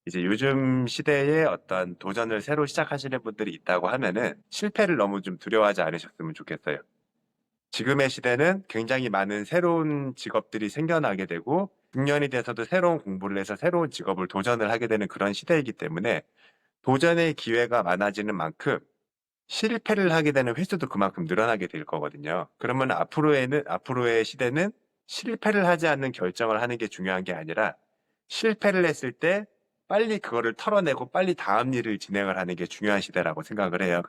이제 요즘 시대에 어떤 도전을 새로 시작하시는 분들이 있다고 하면은 실패를 너무 좀 두려워하지 않으셨으면 좋겠어요. 지금의 시대는 굉장히 많은 새로운 직업들이 생겨나게 되고 중년이 돼서도 새로운 공부를 해서 새로운 직업을 도전을 하게 되는 그런 시대이기 때문에 도전의 기회가 많아지는 만큼 실패를 하게 되는 횟수도 그만큼 늘어나게 될 거거든요. 그러면 앞으로의 시대는 실패를 하지 않는 결정을 하는 게 중요한 게 아니라 실패를 했을 때 빨리 그거를 털어내고 빨리 다음 일을 진행을 하는 게 중요한 시대라고 생각을 해요.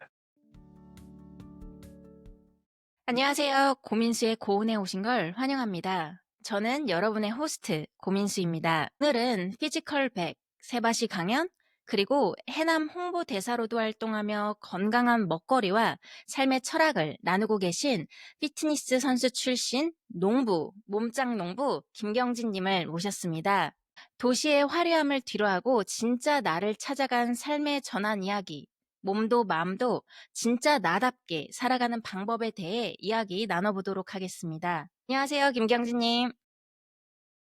안녕하세요. 고민수의 고운에 오신 걸 환영합니다. 저는 여러분의 호스트 고민수입니다. 오늘은 피지컬 100, 세바시 강연, 그리고 해남 홍보대사로도 활동하며 건강한 먹거리와 삶의 철학을 나누고 계신 피트니스 선수 출신 농부, 몸짱 농부 김경진님을 모셨습니다. 도시의 화려함을 뒤로하고 진짜 나를 찾아간 삶의 전환 이야기, 몸도 마음도 진짜 나답게 살아가는 방법에 대해 이야기 나눠보도록 하겠습니다. 안녕하세요, 김경진님.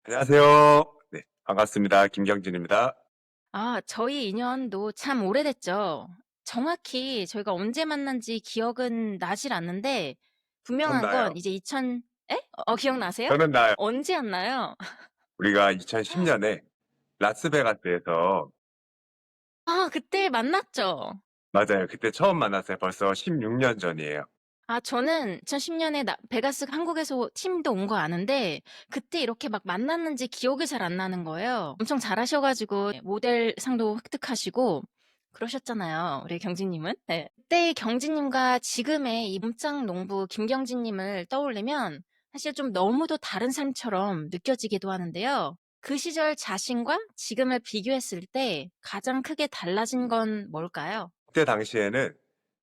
안녕하세요. 네, 반갑습니다. 김경진입니다. 저희 인연도 참 오래됐죠. 정확히 저희가 언제 만난지 기억은 나질 않는데, 전 분명한 건 나요. 이제 에? 기억나세요? 저는 나요. 언제였나요? 우리가 2010년에 라스베가스에서 그때 만났죠. 맞아요. 그때 처음 만났어요. 벌써 16년 전이에요. 저는 2010년에 베가스 한국에서 팀도 온 거 아는데 그때 이렇게 막 만났는지 기억이 잘 안 나는 거예요. 엄청 잘하셔가지고 모델 상도 획득하시고 그러셨잖아요. 우리 경진님은. 네. 그때 경진님과 지금의 이 몸짱 농부 김경진님을 떠올리면 사실 좀 너무도 다른 삶처럼 느껴지기도 하는데요. 그 시절 자신과 지금을 비교했을 때 가장 크게 달라진 건 뭘까요? 그때 당시에는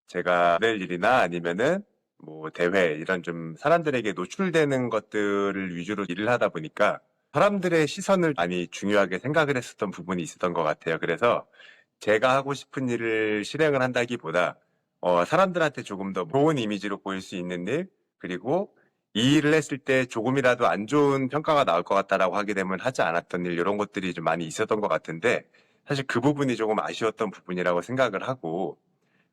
제가 낼 일이나 아니면은 뭐 대회 이런 좀 사람들에게 노출되는 것들을 위주로 일을 하다 보니까 사람들의 시선을 많이 중요하게 생각을 했었던 부분이 있었던 것 같아요. 그래서 제가 하고 싶은 일을 실행을 한다기보다 사람들한테 조금 더 좋은 이미지로 보일 수 있는 일, 그리고 이 일을 했을 때 조금이라도 안 좋은 평가가 나올 것 같다라고 하게 되면 하지 않았던 일, 이런 것들이 좀 많이 있었던 것 같은데 사실 그 부분이 조금 아쉬웠던 부분이라고 생각을 하고,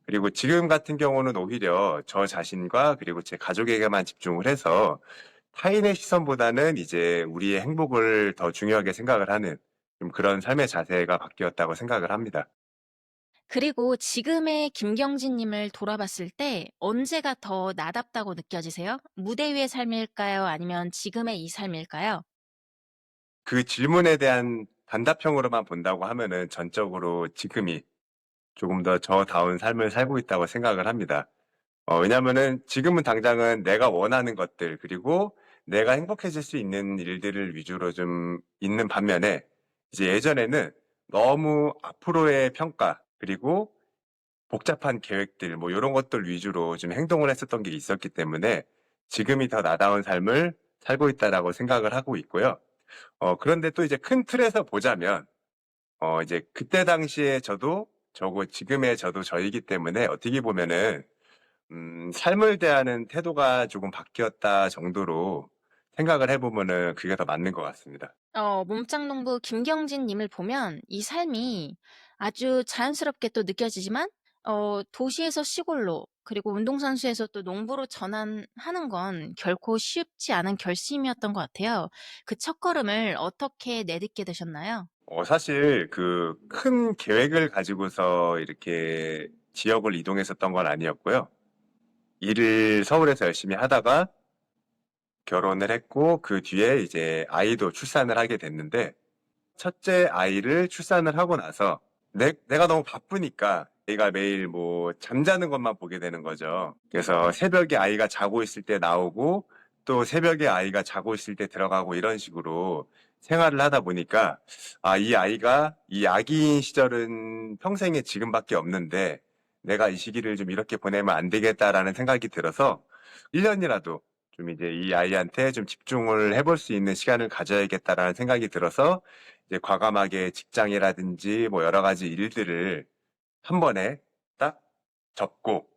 그리고 지금 같은 경우는 오히려 저 자신과 그리고 제 가족에게만 집중을 해서 타인의 시선보다는 이제 우리의 행복을 더 중요하게 생각을 하는 좀 그런 삶의 자세가 바뀌었다고 생각을 합니다. 그리고 지금의 김경진님을 돌아봤을 때 언제가 더 나답다고 느껴지세요? 무대 위의 삶일까요? 아니면 지금의 이 삶일까요? 그 질문에 대한 단답형으로만 본다고 하면은 전적으로 지금이 조금 더 저다운 삶을 살고 있다고 생각을 합니다. 왜냐면은 지금은 당장은 내가 원하는 것들, 그리고 내가 행복해질 수 있는 일들을 위주로 좀 있는 반면에 이제 예전에는 너무 앞으로의 평가, 그리고 복잡한 계획들, 뭐 이런 것들 위주로 좀 행동을 했었던 게 있었기 때문에 지금이 더 나다운 삶을 살고 있다라고 생각을 하고 있고요. 그런데 또 이제 큰 틀에서 보자면, 이제 그때 당시에 저고 지금의 저도 저이기 때문에 어떻게 보면은 삶을 대하는 태도가 조금 바뀌었다 정도로 생각을 해보면은 그게 더 맞는 것 같습니다. 몸짱농부 김경진님을 보면 이 삶이 아주 자연스럽게 또 느껴지지만, 도시에서 시골로, 그리고 운동선수에서 또 농부로 전환하는 건 결코 쉽지 않은 결심이었던 것 같아요. 그 첫걸음을 어떻게 내딛게 되셨나요? 사실 그 큰 계획을 가지고서 이렇게 지역을 이동했었던 건 아니었고요. 일을 서울에서 열심히 하다가 결혼을 했고 그 뒤에 이제 아이도 출산을 하게 됐는데, 첫째 아이를 출산을 하고 나서 내가 너무 바쁘니까 얘가 매일 뭐 잠자는 것만 보게 되는 거죠. 그래서 새벽에 아이가 자고 있을 때 나오고 또 새벽에 아이가 자고 있을 때 들어가고 이런 식으로 생활을 하다 보니까 이 아이가 이 아기인 시절은 평생에 지금밖에 없는데 내가 이 시기를 좀 이렇게 보내면 안 되겠다라는 생각이 들어서 1년이라도 좀 이제 이 아이한테 좀 집중을 해볼 수 있는 시간을 가져야겠다라는 생각이 들어서 이제 과감하게 직장이라든지 뭐 여러 가지 일들을 한 번에 딱 접고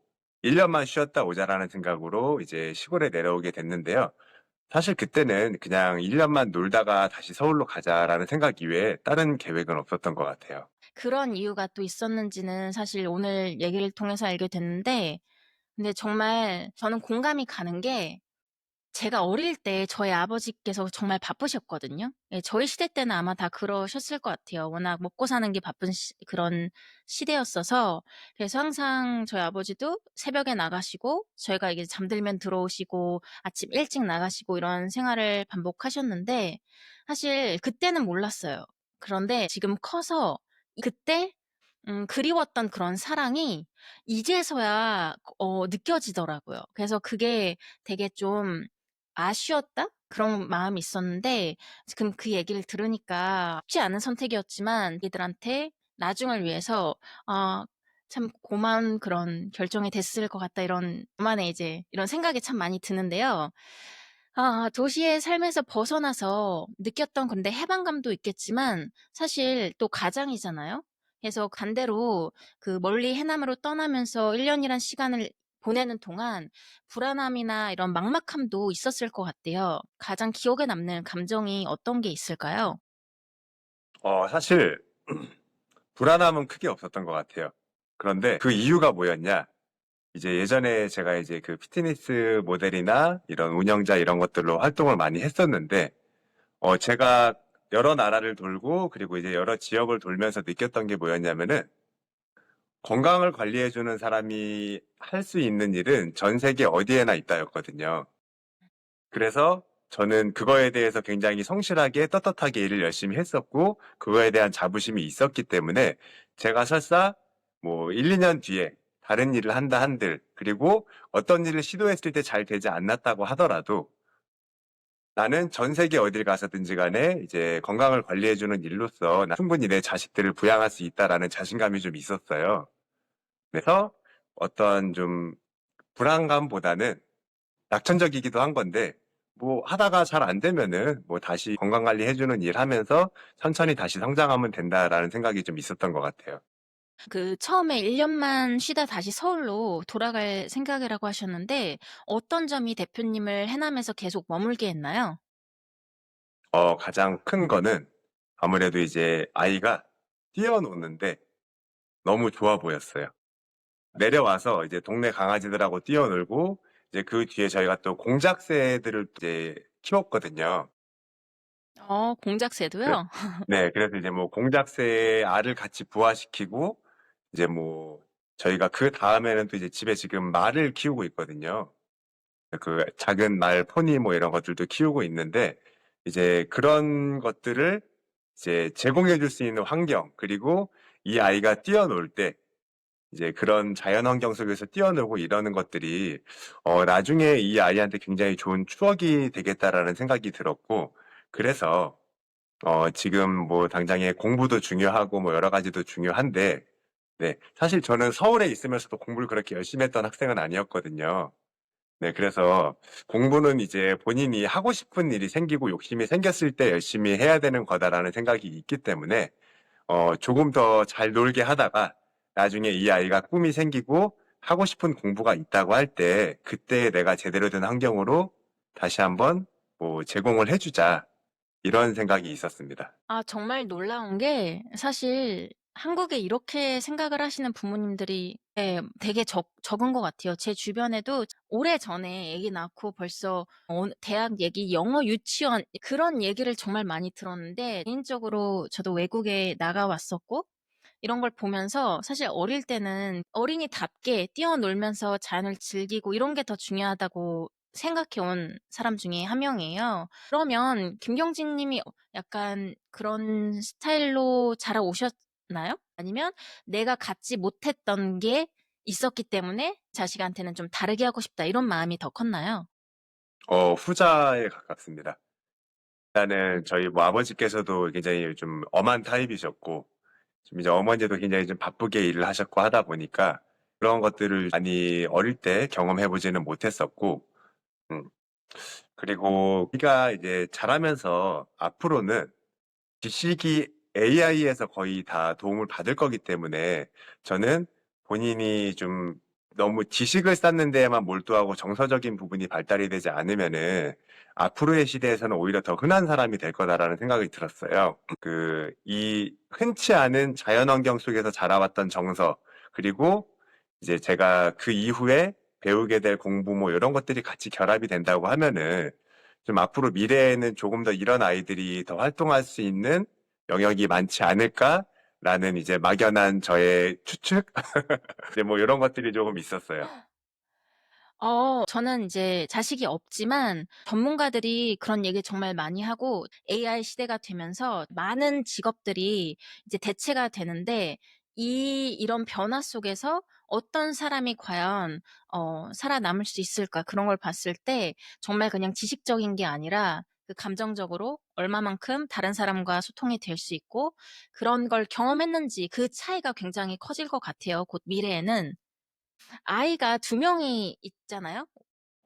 1년만 쉬었다 오자라는 생각으로 이제 시골에 내려오게 됐는데요. 사실 그때는 그냥 1년만 놀다가 다시 서울로 가자라는 생각 이외에 다른 계획은 없었던 것 같아요. 그런 이유가 또 있었는지는 사실 오늘 얘기를 통해서 알게 됐는데, 근데 정말 저는 공감이 가는 게, 제가 어릴 때 저희 아버지께서 정말 바쁘셨거든요. 예, 저희 시대 때는 아마 다 그러셨을 것 같아요. 워낙 먹고 사는 게 바쁜 그런 시대였어서. 그래서 항상 저희 아버지도 새벽에 나가시고, 저희가 이게 잠들면 들어오시고, 아침 일찍 나가시고, 이런 생활을 반복하셨는데, 사실 그때는 몰랐어요. 그런데 지금 커서 그때 그리웠던 그런 사랑이 이제서야 느껴지더라고요. 그래서 그게 되게 좀 아쉬웠다? 그런 마음이 있었는데, 지금 그 얘기를 들으니까 쉽지 않은 선택이었지만 이들한테 나중을 위해서 참 고마운 그런 결정이 됐을 것 같다, 이런 저만의 이제 이런 생각이 참 많이 드는데요. 도시의 삶에서 벗어나서 느꼈던 근데 해방감도 있겠지만 사실 또 가장이잖아요. 그래서 반대로 그 멀리 해남으로 떠나면서 1년이란 시간을 보내는 동안 불안함이나 이런 막막함도 있었을 것 같아요. 가장 기억에 남는 감정이 어떤 게 있을까요? 사실 불안함은 크게 없었던 것 같아요. 그런데 그 이유가 뭐였냐? 이제 예전에 제가 이제 그 피트니스 모델이나 이런 운영자 이런 것들로 활동을 많이 했었는데, 제가 여러 나라를 돌고 그리고 이제 여러 지역을 돌면서 느꼈던 게 뭐였냐면은 건강을 관리해주는 사람이 할 수 있는 일은 전 세계 어디에나 있다였거든요. 그래서 저는 그거에 대해서 굉장히 성실하게 떳떳하게 일을 열심히 했었고, 그거에 대한 자부심이 있었기 때문에 제가 설사 뭐 1, 2년 뒤에 다른 일을 한다 한들, 그리고 어떤 일을 시도했을 때 잘 되지 않았다고 하더라도 나는 전 세계 어딜 가서든지 간에 이제 건강을 관리해주는 일로서 충분히 내 자식들을 부양할 수 있다라는 자신감이 좀 있었어요. 그래서 어떤 좀 불안감보다는 낙천적이기도 한 건데, 뭐 하다가 잘 안 되면은 뭐 다시 건강관리 해주는 일 하면서 천천히 다시 성장하면 된다라는 생각이 좀 있었던 것 같아요. 그 처음에 1년만 쉬다 다시 서울로 돌아갈 생각이라고 하셨는데, 어떤 점이 대표님을 해남에서 계속 머물게 했나요? 가장 큰 거는 아무래도 이제 아이가 뛰어노는데 너무 좋아 보였어요. 내려와서 이제 동네 강아지들하고 뛰어놀고, 이제 그 뒤에 저희가 또 공작새들을 이제 키웠거든요. 네. 공작새도요? 네, 그래서 이제 뭐 공작새 알을 같이 부화시키고, 이제 뭐 저희가 그 다음에는 또 이제 집에 지금 말을 키우고 있거든요. 그 작은 말 포니 뭐 이런 것들도 키우고 있는데, 이제 그런 것들을 이제 제공해 줄 수 있는 환경, 그리고 이 아이가 뛰어놀 때 이제 그런 자연 환경 속에서 뛰어놀고 이러는 것들이 나중에 이 아이한테 굉장히 좋은 추억이 되겠다라는 생각이 들었고, 그래서 지금 뭐 당장에 공부도 중요하고 뭐 여러 가지도 중요한데, 네, 사실 저는 서울에 있으면서도 공부를 그렇게 열심히 했던 학생은 아니었거든요. 네, 그래서 공부는 이제 본인이 하고 싶은 일이 생기고 욕심이 생겼을 때 열심히 해야 되는 거다라는 생각이 있기 때문에 조금 더 잘 놀게 하다가 나중에 이 아이가 꿈이 생기고 하고 싶은 공부가 있다고 할 때 그때 내가 제대로 된 환경으로 다시 한번 뭐 제공을 해주자, 이런 생각이 있었습니다. 정말 놀라운 게 사실 한국에 이렇게 생각을 하시는 부모님들이 되게 적은 것 같아요. 제 주변에도 오래전에 아기 낳고 벌써 대학 얘기, 영어 유치원 그런 얘기를 정말 많이 들었는데, 개인적으로 저도 외국에 나가 왔었고 이런 걸 보면서 사실 어릴 때는 어린이답게 뛰어놀면서 자연을 즐기고 이런 게 더 중요하다고 생각해 온 사람 중에 한 명이에요. 그러면 김경진 님이 약간 그런 스타일로 자라오셨나요? 아니면 내가 갖지 못했던 게 있었기 때문에 자식한테는 좀 다르게 하고 싶다, 이런 마음이 더 컸나요? 후자에 가깝습니다. 일단은 저희 뭐 아버지께서도 굉장히 좀 엄한 타입이셨고, 좀 이제 어머니도 굉장히 좀 바쁘게 일을 하셨고 하다 보니까 그런 것들을 많이 어릴 때 경험해 보지는 못했었고, 음, 그리고 우리가 이제 자라면서 앞으로는 지식이 AI에서 거의 다 도움을 받을 거기 때문에 저는 본인이 좀 너무 지식을 쌓는 데에만 몰두하고 정서적인 부분이 발달이 되지 않으면은 앞으로의 시대에서는 오히려 더 흔한 사람이 될 거다라는 생각이 들었어요. 이 흔치 않은 자연환경 속에서 자라왔던 정서, 그리고 이제 제가 그 이후에 배우게 될 공부 뭐 이런 것들이 같이 결합이 된다고 하면은 좀 앞으로 미래에는 조금 더 이런 아이들이 더 활동할 수 있는 영역이 많지 않을까라는 이제 막연한 저의 추측? 이제 뭐 이런 것들이 조금 있었어요. 저는 이제 자식이 없지만 전문가들이 그런 얘기 정말 많이 하고 AI 시대가 되면서 많은 직업들이 이제 대체가 되는데 이런 변화 속에서 어떤 사람이 과연 살아남을 수 있을까? 그런 걸 봤을 때 정말 그냥 지식적인 게 아니라 그 감정적으로 얼마만큼 다른 사람과 소통이 될 수 있고 그런 걸 경험했는지 그 차이가 굉장히 커질 것 같아요. 곧 미래에는. 아이가 두 명이 있잖아요.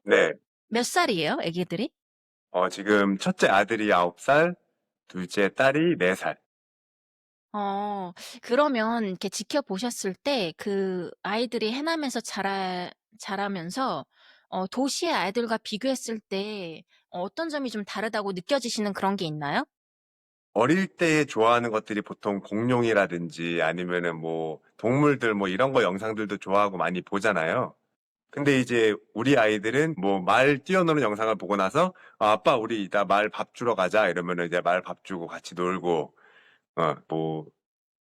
네. 몇 살이에요, 애기들이? 지금 첫째 아들이 9살, 둘째 딸이 4살. 어, 그러면 이렇게 지켜보셨을 때 그 아이들이 해남에서 자라면서 도시의 아이들과 비교했을 때 어떤 점이 좀 다르다고 느껴지시는 그런 게 있나요? 어릴 때 좋아하는 것들이 보통 공룡이라든지 아니면은 뭐 동물들 뭐 이런 거 영상들도 좋아하고 많이 보잖아요. 근데 이제 우리 아이들은 뭐 말 뛰어노는 영상을 보고 나서 아빠 우리 이따 말 밥 주러 가자 이러면은 이제 말 밥 주고 같이 놀고 뭐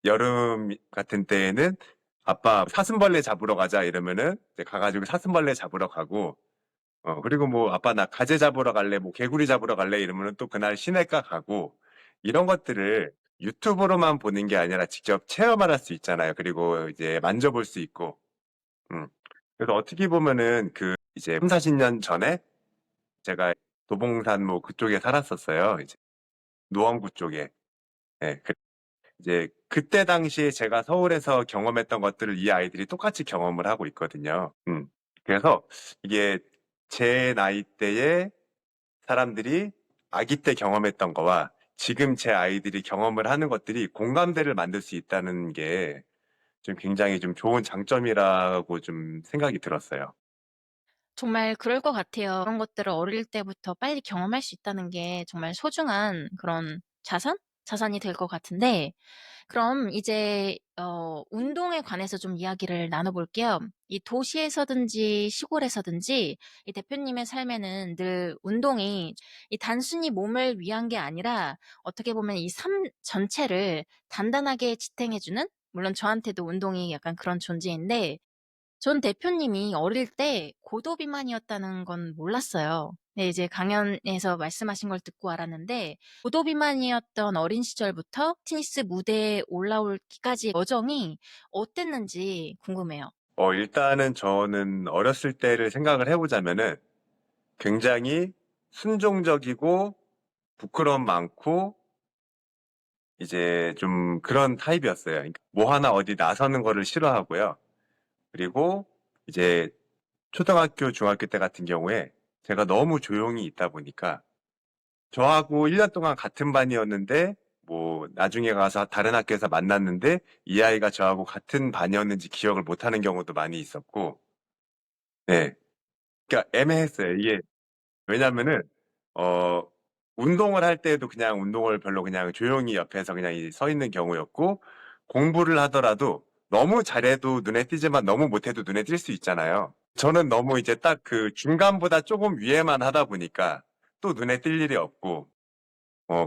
여름 같은 때에는 아빠 사슴벌레 잡으러 가자 이러면은 이제 가가지고 사슴벌레 잡으러 가고 그리고 뭐 아빠 나 가재 잡으러 갈래 뭐 개구리 잡으러 갈래 이러면은 또 그날 시내가 가고 이런 것들을 유튜브로만 보는 게 아니라 직접 체험을 할 수 있잖아요. 그리고 이제 만져볼 수 있고. 음. 그래서 어떻게 보면은 이제 3, 40년 전에 제가 도봉산 뭐 그쪽에 살았었어요. 이제 노원구 쪽에. 예, 이제 그때 당시에 제가 서울에서 경험했던 것들을 이 아이들이 똑같이 경험을 하고 있거든요. 그래서 이게 제 나이대에 사람들이 아기 때 경험했던 거와 지금 제 아이들이 경험을 하는 것들이 공감대를 만들 수 있다는 게 좀 굉장히 좀 좋은 장점이라고 좀 생각이 들었어요. 정말 그럴 것 같아요. 그런 것들을 어릴 때부터 빨리 경험할 수 있다는 게 정말 소중한 그런 자산이 될 것 같은데 그럼 이제 운동에 관해서 좀 이야기를 나눠볼게요. 이 도시에서든지 시골에서든지 이 대표님의 삶에는 늘 운동이 이 단순히 몸을 위한 게 아니라 어떻게 보면 이 삶 전체를 단단하게 지탱해주는 물론 저한테도 운동이 약간 그런 존재인데 전 대표님이 어릴 때 고도비만이었다는 건 몰랐어요. 네, 이제 강연에서 말씀하신 걸 듣고 알았는데 고도비만이었던 어린 시절부터 티니스 무대에 올라올기까지 여정이 어땠는지 궁금해요. 일단은 저는 어렸을 때를 생각을 해보자면은 굉장히 순종적이고 부끄러움 많고 이제 좀 그런 타입이었어요. 그러니까 뭐 하나 어디 나서는 거를 싫어하고요. 그리고 이제 초등학교, 중학교 때 같은 경우에 제가 너무 조용히 있다 보니까 저하고 1년 동안 같은 반이었는데 뭐 나중에 가서 다른 학교에서 만났는데 이 아이가 저하고 같은 반이었는지 기억을 못하는 경우도 많이 있었고, 네. 그러니까 애매했어요. 이게 왜냐면은 어 운동을 할 때도 그냥 운동을 별로 그냥 조용히 옆에서 그냥 서 있는 경우였고 공부를 하더라도 너무 잘해도 눈에 띄지만 너무 못해도 눈에 띌 수 있잖아요. 저는 너무 이제 딱 그 중간보다 조금 위에만 하다 보니까 또 눈에 띌 일이 없고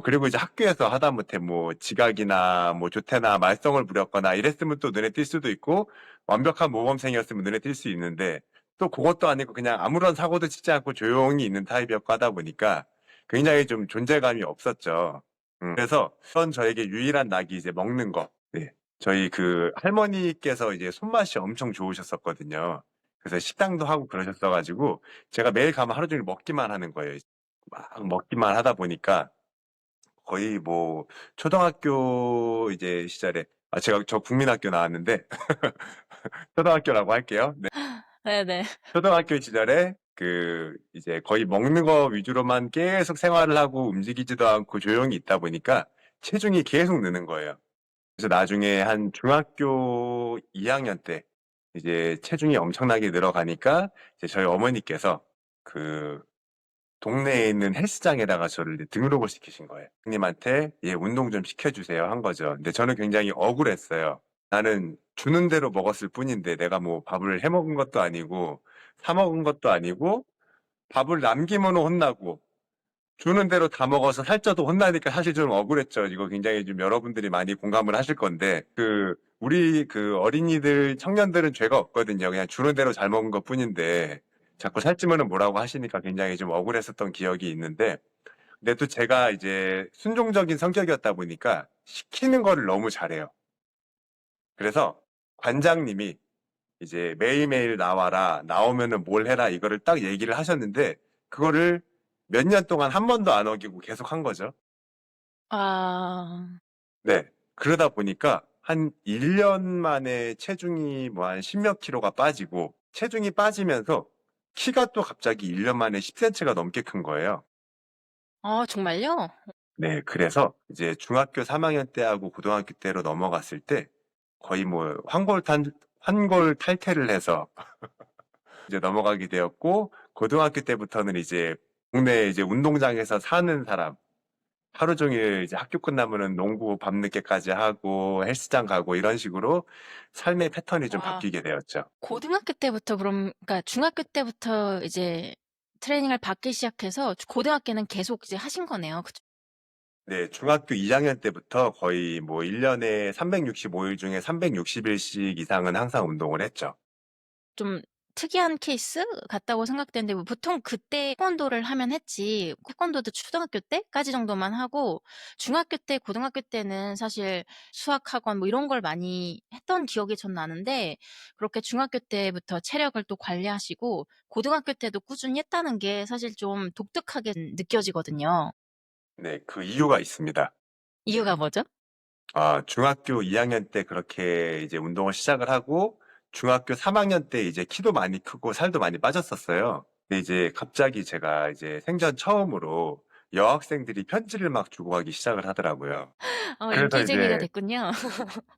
그리고 이제 학교에서 하다못해 뭐 지각이나 뭐 조퇴나 말썽을 부렸거나 이랬으면 또 눈에 띌 수도 있고 완벽한 모범생이었으면 눈에 띌 수 있는데 또 그것도 아니고 그냥 아무런 사고도 치지 않고 조용히 있는 타입이었고 하다 보니까 굉장히 좀 존재감이 없었죠. 그래서 그런 저에게 유일한 낙이 이제 먹는 거. 네. 저희 그 할머니께서 이제 손맛이 엄청 좋으셨었거든요. 그래서 식당도 하고 그러셨어가지고 제가 매일 가면 하루 종일 먹기만 하는 거예요. 막 먹기만 하다 보니까 거의 뭐 초등학교 이제 시절에 제가 저 국민학교 나왔는데 초등학교라고 할게요. 네. 네네. 초등학교 시절에 이제 거의 먹는 거 위주로만 계속 생활을 하고 움직이지도 않고 조용히 있다 보니까 체중이 계속 느는 거예요. 그래서 나중에 한 중학교 2학년 때 이제 체중이 엄청나게 늘어가니까 이제 저희 어머니께서 그 동네에 있는 헬스장에다가 저를 이제 등록을 시키신 거예요. 형님한테 예, 운동 좀 시켜주세요 한 거죠. 근데 저는 굉장히 억울했어요. 나는 주는 대로 먹었을 뿐인데 내가 뭐 밥을 해 먹은 것도 아니고 사 먹은 것도 아니고 밥을 남기면 혼나고 주는 대로 다 먹어서 살쪄도 혼나니까 사실 좀 억울했죠. 이거 굉장히 좀 여러분들이 많이 공감을 하실 건데, 우리 어린이들, 청년들은 죄가 없거든요. 그냥 주는 대로 잘 먹은 것 뿐인데, 자꾸 살찌면은 뭐라고 하시니까 굉장히 좀 억울했었던 기억이 있는데, 근데 또 제가 이제 순종적인 성격이었다 보니까 시키는 거를 너무 잘해요. 그래서 관장님이 이제 매일매일 나와라, 나오면은 뭘 해라, 이거를 딱 얘기를 하셨는데, 그거를 몇 년 동안 한 번도 안 어기고 계속 한 거죠. 아. 네. 그러다 보니까 한 1년 만에 체중이 뭐 한 10몇 킬로가 빠지고, 체중이 빠지면서 키가 또 갑자기 1년 만에 10cm가 넘게 큰 거예요. 아 정말요? 네. 그래서 이제 중학교 3학년 때하고 고등학교 때로 넘어갔을 때 거의 뭐 환골탈태를 해서 이제 넘어가게 되었고, 고등학교 때부터는 이제 동네 이제 운동장에서 사는 사람, 하루 종일 이제 학교 끝나면은 농구 밤늦게까지 하고 헬스장 가고 이런 식으로 삶의 패턴이 좀 와. 바뀌게 되었죠. 고등학교 때부터 그럼 그러니까 중학교 때부터 이제 트레이닝을 받기 시작해서 고등학교는 계속 이제 하신 거네요. 그쵸? 네, 중학교 2학년 때부터 거의 뭐 1년에 365일 중에 360일씩 이상은 항상 운동을 했죠. 좀 특이한 케이스 같다고 생각되는데 뭐 보통 그때 태권도를 하면 했지 태권도도 초등학교 때까지 정도만 하고 중학교 때, 고등학교 때는 사실 수학학원 뭐 이런 걸 많이 했던 기억이 전 나는데 그렇게 중학교 때부터 체력을 또 관리하시고 고등학교 때도 꾸준히 했다는 게 사실 좀 독특하게 느껴지거든요. 네, 그 이유가 있습니다. 이유가 뭐죠? 중학교 2학년 때 그렇게 이제 운동을 시작을 하고 중학교 3학년 때 이제 키도 많이 크고 살도 많이 빠졌었어요. 근데 이제 갑자기 제가 이제 생전 처음으로 여학생들이 편지를 막 주고 가기 시작을 하더라고요. 그래서 인기쟁이가 이제 됐군요.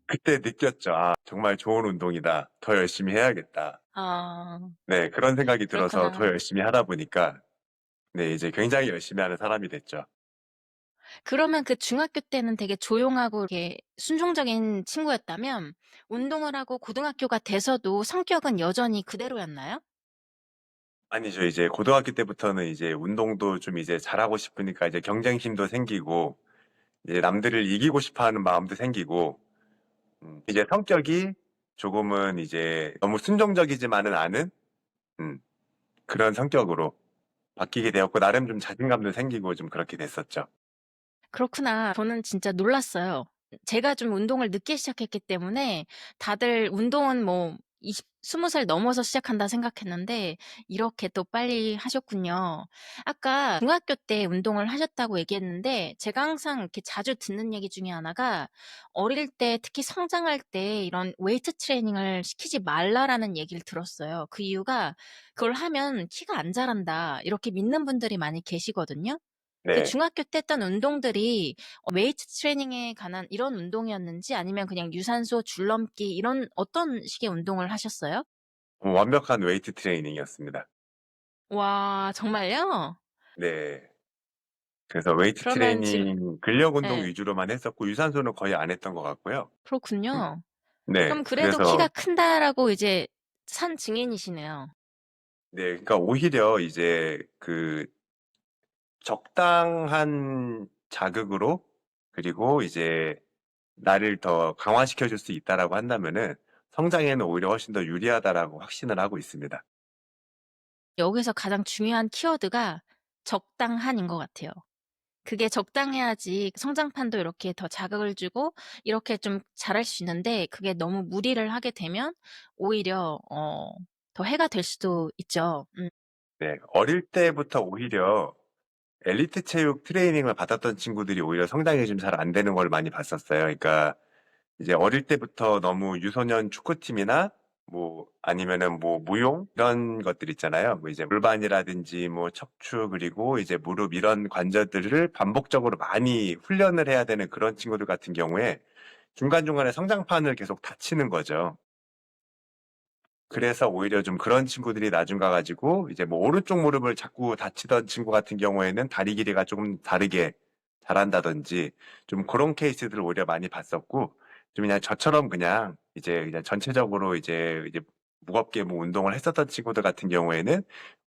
그때 느꼈죠. 정말 좋은 운동이다. 더 열심히 해야겠다. 아 네, 그런 생각이 들어서 더 그렇구나. 열심히 하다 보니까 네, 이제 굉장히 열심히 하는 사람이 됐죠. 그러면 그 중학교 때는 되게 조용하고 이렇게 순종적인 친구였다면 운동을 하고 고등학교가 돼서도 성격은 여전히 그대로였나요? 아니죠. 이제 고등학교 때부터는 이제 운동도 좀 이제 잘하고 싶으니까 이제 경쟁심도 생기고 이제 남들을 이기고 싶어 하는 마음도 생기고 이제 성격이 조금은 이제 너무 순종적이지만은 않은 음, 그런 성격으로 바뀌게 되었고 나름 좀 자신감도 생기고 좀 그렇게 됐었죠. 그렇구나. 저는 진짜 놀랐어요. 제가 좀 운동을 늦게 시작했기 때문에 다들 운동은 뭐 20 살 넘어서 시작한다 생각했는데 이렇게 또 빨리 하셨군요. 아까 중학교 때 운동을 하셨다고 얘기했는데 제가 항상 이렇게 자주 듣는 얘기 중에 하나가 어릴 때 특히 성장할 때 이런 웨이트 트레이닝을 시키지 말라라는 얘기를 들었어요. 그 이유가 그걸 하면 키가 안 자란다. 이렇게 믿는 분들이 많이 계시거든요. 그 네. 중학교 때 했던 운동들이 웨이트 트레이닝에 관한 이런 운동이었는지 아니면 그냥 유산소, 줄넘기 이런 어떤 식의 운동을 하셨어요? 완벽한 웨이트 트레이닝이었습니다. 와 정말요? 네. 그래서 웨이트 그러면 지금 트레이닝 근력 운동 예. 위주로만 했었고 유산소는 거의 안 했던 것 같고요. 음. 그렇군요. 네. 그럼 그래도 키가 그래서 큰다라고 이제 산 증인이시네요. 네. 그러니까 오히려 이제 적당한 자극으로 그리고 이제 나를 더 강화시켜 줄 수 있다라고 한다면은 성장에는 오히려 훨씬 더 유리하다라고 확신을 하고 있습니다. 여기서 가장 중요한 키워드가 적당한인 것 같아요. 그게 적당해야지 성장판도 이렇게 더 자극을 주고 이렇게 좀 자랄 수 있는데 그게 너무 무리를 하게 되면 오히려 더 해가 될 수도 있죠. 네. 어릴 때부터 오히려 엘리트 체육 트레이닝을 받았던 친구들이 오히려 성장이 좀 잘 안 되는 걸 많이 봤었어요. 그러니까 이제 어릴 때부터 너무 유소년 축구팀이나 뭐 아니면은 뭐 무용 이런 것들 있잖아요. 뭐 이제 골반이라든지 뭐 척추 그리고 이제 무릎 이런 관절들을 반복적으로 많이 훈련을 해야 되는 그런 친구들 같은 경우에 중간중간에 성장판을 계속 다치는 거죠. 그래서 오히려 좀 그런 친구들이 나중 가 가지고 이제 뭐 오른쪽 무릎을 자꾸 다치던 친구 같은 경우에는 다리 길이가 조금 다르게 자란다든지 좀 그런 케이스들을 오히려 많이 봤었고, 좀 그냥 저처럼 그냥 이제 그냥 전체적으로 이제 무겁게 뭐 운동을 했었던 친구들 같은 경우에는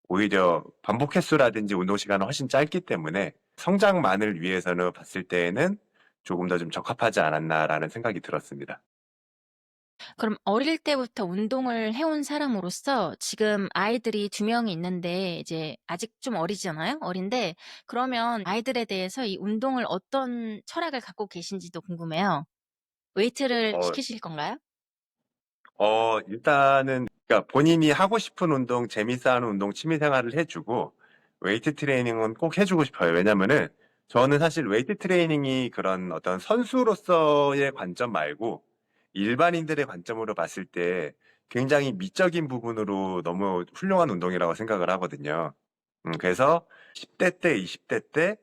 오히려 반복 횟수라든지 운동 시간은 훨씬 짧기 때문에 성장만을 위해서는 봤을 때에는 조금 더 좀 적합하지 않았나라는 생각이 들었습니다. 그럼 어릴 때부터 운동을 해온 사람으로서 지금 아이들이 두 명이 있는데 이제 아직 좀 어리잖아요? 어린데 그러면 아이들에 대해서 이 운동을 어떤 철학을 갖고 계신지도 궁금해요. 웨이트를 어, 시키실 건가요? 일단은, 그러니까 본인이 하고 싶은 운동, 재밌어 하는 운동, 취미 생활을 해주고, 웨이트 트레이닝은 꼭 해주고 싶어요. 왜냐면은, 저는 사실 웨이트 트레이닝이 그런 어떤 선수로서의 관점 말고, 일반인들의 관점으로 봤을 때 굉장히 미적인 부분으로 너무 훌륭한 운동이라고 생각을 하거든요. 그래서 10대 때, 20대 때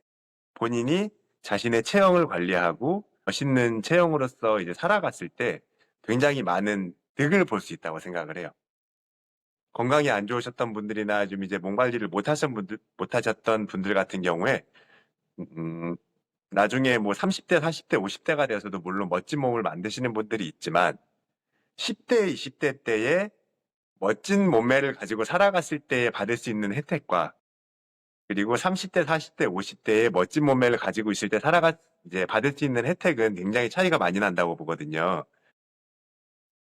본인이 자신의 체형을 관리하고 멋있는 체형으로서 이제 살아갔을 때 굉장히 많은 득을 볼 수 있다고 생각을 해요. 건강이 안 좋으셨던 분들이나 좀 이제 몸 관리를 못하셨던 분들 같은 경우에, 음, 나중에 뭐 30대, 40대, 50대가 되어서도 물론 멋진 몸을 만드시는 분들이 있지만, 10대, 20대 때에 멋진 몸매를 가지고 살아갔을 때에 받을 수 있는 혜택과, 그리고 30대, 40대, 50대에 멋진 몸매를 가지고 있을 때 이제 받을 수 있는 혜택은 굉장히 차이가 많이 난다고 보거든요.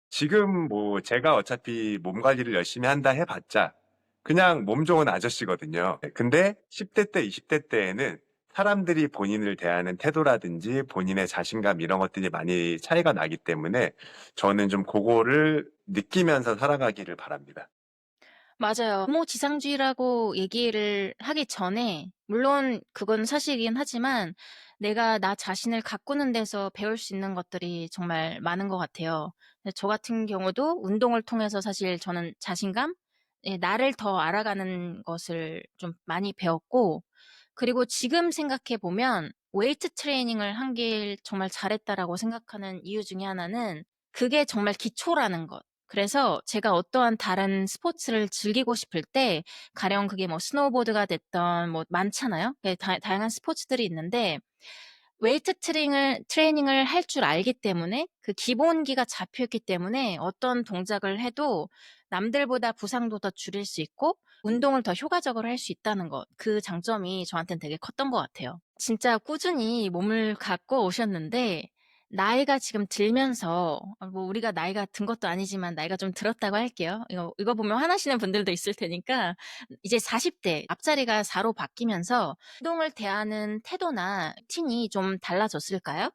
지금 뭐 제가 어차피 몸 관리를 열심히 한다 해봤자 그냥 몸 좋은 아저씨거든요. 근데 10대 때, 20대 때에는 사람들이 본인을 대하는 태도라든지 본인의 자신감 이런 것들이 많이 차이가 나기 때문에 저는 좀 그거를 느끼면서 살아가기를 바랍니다. 맞아요. 무지상주의라고 얘기를 하기 전에 물론 그건 사실이긴 하지만 내가 나 자신을 가꾸는 데서 배울 수 있는 것들이 정말 많은 것 같아요. 근데 저 같은 경우도 운동을 통해서 사실 저는 자신감, 예, 나를 더 알아가는 것을 좀 많이 배웠고, 그리고 지금 생각해 보면 웨이트 트레이닝을 한 게 정말 잘했다라고 생각하는 이유 중에 하나는 그게 정말 기초라는 것. 그래서 제가 어떠한 다른 스포츠를 즐기고 싶을 때 가령 그게 뭐 스노우보드가 됐던 뭐 많잖아요. 예, 다양한 스포츠들이 있는데 웨이트 트레이닝을 할 줄 알기 때문에 그 기본기가 잡혀 있기 때문에 어떤 동작을 해도 남들보다 부상도 더 줄일 수 있고 운동을 더 효과적으로 할 수 있다는 것. 그 장점이 저한테는 되게 컸던 것 같아요. 진짜 꾸준히 몸을 갖고 오셨는데 나이가 지금 들면서 뭐 우리가 나이가 든 것도 아니지만 나이가 좀 들었다고 할게요. 이거 보면 화나시는 분들도 있을 테니까 이제 40대 앞자리가 4로 바뀌면서 운동을 대하는 태도나 루틴이 좀 달라졌을까요?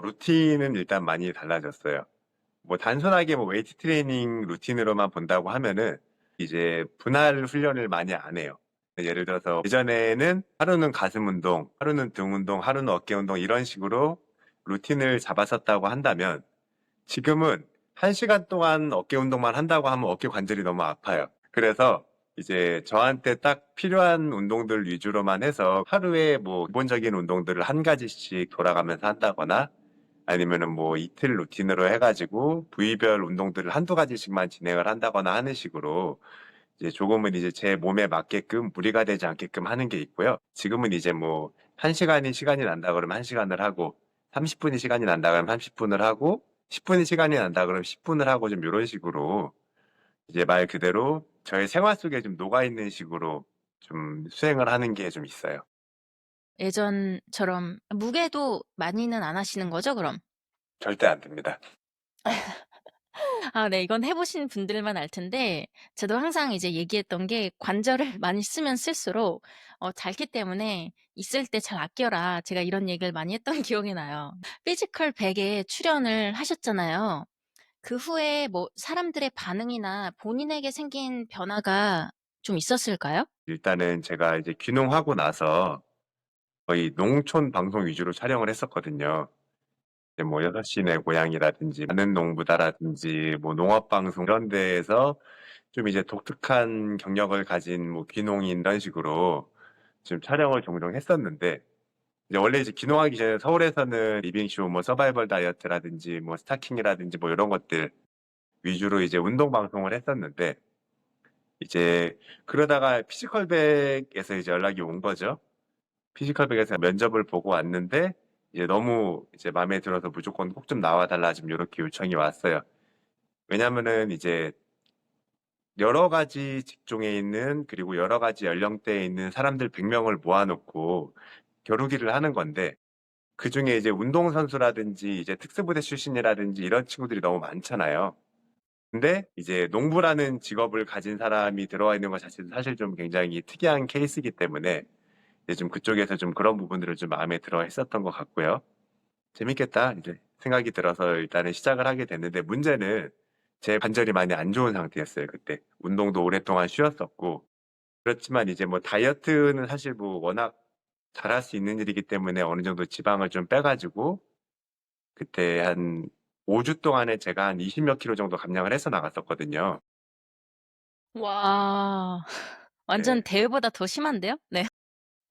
루틴은 일단 많이 달라졌어요. 뭐 단순하게 뭐 웨이트 트레이닝 루틴으로만 본다고 하면은 이제 분할 훈련을 많이 안 해요. 예를 들어서 예전에는 하루는 가슴 운동, 하루는 등 운동, 하루는 어깨 운동 이런 식으로 루틴을 잡았었다고 한다면 지금은 1시간 동안 어깨 운동만 한다고 하면 어깨 관절이 너무 아파요. 그래서 이제 저한테 딱 필요한 운동들 위주로만 해서 하루에 뭐 기본적인 운동들을 한 가지씩 돌아가면서 한다거나 아니면은 뭐 이틀 루틴으로 해가지고 부위별 운동들을 한두 가지씩만 진행을 한다거나 하는 식으로 이제 조금은 이제 제 몸에 맞게끔 무리가 되지 않게끔 하는 게 있고요. 지금은 이제 뭐 1시간이 시간이 난다 그러면 1시간을 하고 30분이 시간이 난다 그러면 30분을 하고 10분이 시간이 난다 그러면 10분을 하고 좀 이런 식으로 이제 말 그대로 저의 생활 속에 좀 녹아있는 식으로 좀 수행을 하는 게 좀 있어요. 예전처럼 무게도 많이는 안 하시는 거죠, 그럼? 절대 안 됩니다. 아, 네. 이건 해보신 분들만 알 텐데, 저도 항상 이제 얘기했던 게 관절을 많이 쓰면 쓸수록 닳기 때문에 있을 때 잘 아껴라. 제가 이런 얘기를 많이 했던 기억이 나요. 피지컬 100에 출연을 하셨잖아요. 그 후에 뭐 사람들의 반응이나 본인에게 생긴 변화가 좀 있었을까요? 일단은 제가 이제 귀농하고 나서 거의 농촌 방송 위주로 촬영을 했었거든요. 이제 뭐 6시 내 고향이라든지 나는 농부다라든지 뭐 농업방송 이런 데에서 좀 이제 독특한 경력을 가진 뭐 귀농인 이런 식으로 좀 촬영을 종종 했었는데 이제 원래 이제 귀농하기 전에 서울에서는 리빙쇼 뭐 서바이벌 다이어트라든지 뭐 스타킹이라든지 뭐 이런 것들 위주로 이제 운동 방송을 했었는데 이제 그러다가 피지컬백에서 이제 연락이 온 거죠. 피지컬백에서 면접을 보고 왔는데 이제 너무 이제 마음에 들어서 무조건 꼭 좀 나와 달라 좀 요렇게 요청이 왔어요. 왜냐면은 이제 여러 가지 직종에 있는 그리고 여러 가지 연령대에 있는 사람들 100명을 모아 놓고 겨루기를 하는 건데 그중에 이제 운동선수라든지 이제 특수부대 출신이라든지 이런 친구들이 너무 많잖아요. 근데 이제 농부라는 직업을 가진 사람이 들어와 있는 것 자체도 사실 좀 굉장히 특이한 케이스이기 때문에 이제 좀 그쪽에서 좀 그런 부분들을 좀 마음에 들어 했었던 것 같고요. 재밌겠다 이제 생각이 들어서 일단은 시작을 하게 됐는데 문제는 제 관절이 많이 안 좋은 상태였어요, 그때. 운동도 오랫동안 쉬었었고. 그렇지만 이제 뭐 다이어트는 사실 뭐 워낙 잘할 수 있는 일이기 때문에 어느 정도 지방을 좀 빼가지고 그때 한 5주 동안에 제가 한 20 몇 킬로 정도 감량을 해서 나갔었거든요. 와. 완전 네. 대회보다 더 심한데요? 네.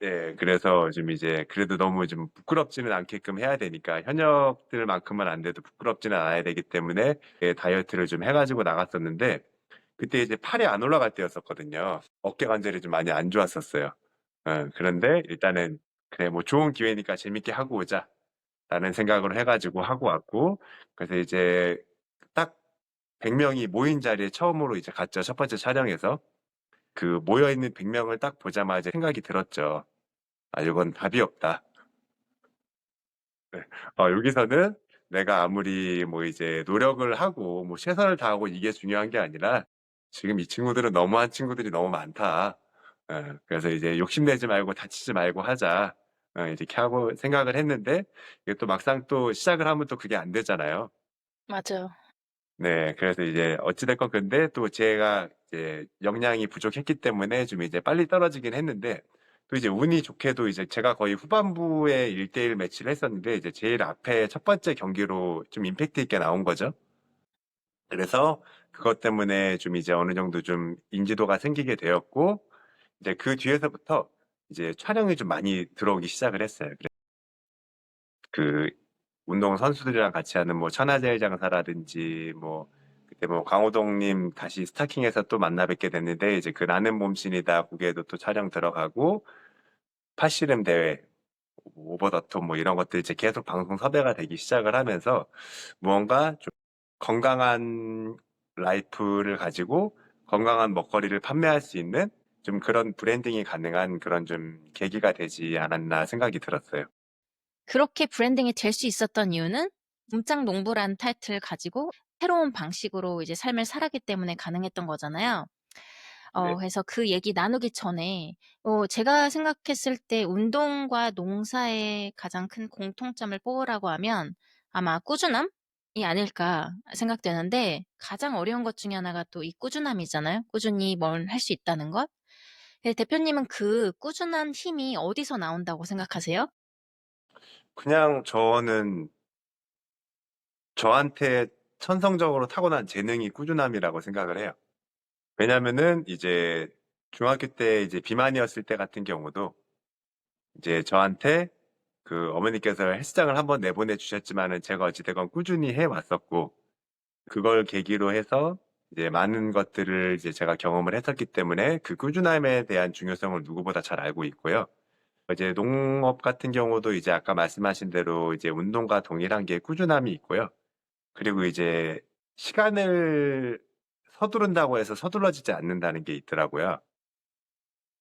네. 그래서 좀 이제 그래도 너무 좀 부끄럽지는 않게끔 해야 되니까 현역들만큼은 안 돼도 부끄럽지는 않아야 되기 때문에 예 다이어트를 좀 해 가지고 나갔었는데 그때 이제 팔이 안 올라갈 때였었거든요. 어깨 관절이 좀 많이 안 좋았었어요. 그런데 일단은 '그래 뭐 좋은 기회니까 재밌게 하고 오자.'라는 생각으로 해 가지고 하고 왔고 그래서 이제 딱 100 명이 모인 자리에 처음으로 이제 갔죠, 첫 번째 촬영에서. 그 모여 있는 100 명을 딱 보자마자 생각이 들었죠. '아 이건 답이 없다.' 네. 여기서는 내가 아무리 뭐 이제 노력을 하고 뭐 최선을 다하고 이게 중요한 게 아니라 '지금 이 친구들은 너무한 친구들이 너무 많다. 그래서 이제 욕심내지 말고 다치지 말고 하자.' 이렇게 하고 생각을 했는데 이게 또 막상 또 시작을 하면 또 그게 안 되잖아요. 맞아요. 네. 그래서 이제 어찌 됐건 근데 또 제가 이제 역량이 부족했기 때문에 좀 이제 빨리 떨어지긴 했는데 또 이제 운이 좋게도 이제 제가 거의 후반부에 1대1 매치를 했었는데 이제 제일 앞에 첫 번째 경기로 좀 임팩트 있게 나온 거죠. 그래서 그것 때문에 좀 이제 어느 정도 좀 인지도가 생기게 되었고 이제 그 뒤에서부터 이제 촬영이 좀 많이 들어오기 시작을 했어요. 그 운동 선수들이랑 같이 하는 뭐 천하제일 장사라든지 뭐 그때 뭐 강호동님 다시 스타킹에서 또 만나 뵙게 됐는데 이제 그 나는 몸신이다 거기에도 또 촬영 들어가고 팔씨름 대회 오버 더 톱 뭐 이런 것들 이제 계속 방송 섭외가 되기 시작을 하면서 무언가 좀 건강한 라이프를 가지고 건강한 먹거리를 판매할 수 있는 좀 그런 브랜딩이 가능한 그런 좀 계기가 되지 않았나 생각이 들었어요. 그렇게 브랜딩이 될 수 있었던 이유는 몸짱 농부라는 타이틀을 가지고 새로운 방식으로 이제 삶을 살았기 때문에 가능했던 거잖아요. 네. 그래서 그 얘기 나누기 전에 제가 생각했을 때 운동과 농사의 가장 큰 공통점을 뽑으라고 하면 아마 꾸준함이 아닐까 생각되는데 가장 어려운 것 중에 하나가 또 이 꾸준함이잖아요. 꾸준히 뭘 할 수 있다는 것. 네, 대표님은 그 꾸준한 힘이 어디서 나온다고 생각하세요? 그냥 저는 저한테 천성적으로 타고난 재능이 꾸준함이라고 생각을 해요. 왜냐면은 이제 중학교 때 이제 비만이었을 때 같은 경우도 이제 저한테 그 어머니께서 헬스장을 한번 내보내 주셨지만은 제가 어찌 됐건 꾸준히 해 왔었고 그걸 계기로 해서 이제 많은 것들을 이제 제가 경험을 했었기 때문에 그 꾸준함에 대한 중요성을 누구보다 잘 알고 있고요. 이제 농업 같은 경우도 이제 아까 말씀하신 대로 이제 운동과 동일한 게 꾸준함이 있고요. 그리고 이제 시간을 서두른다고 해서 서둘러지지 않는다는 게 있더라고요.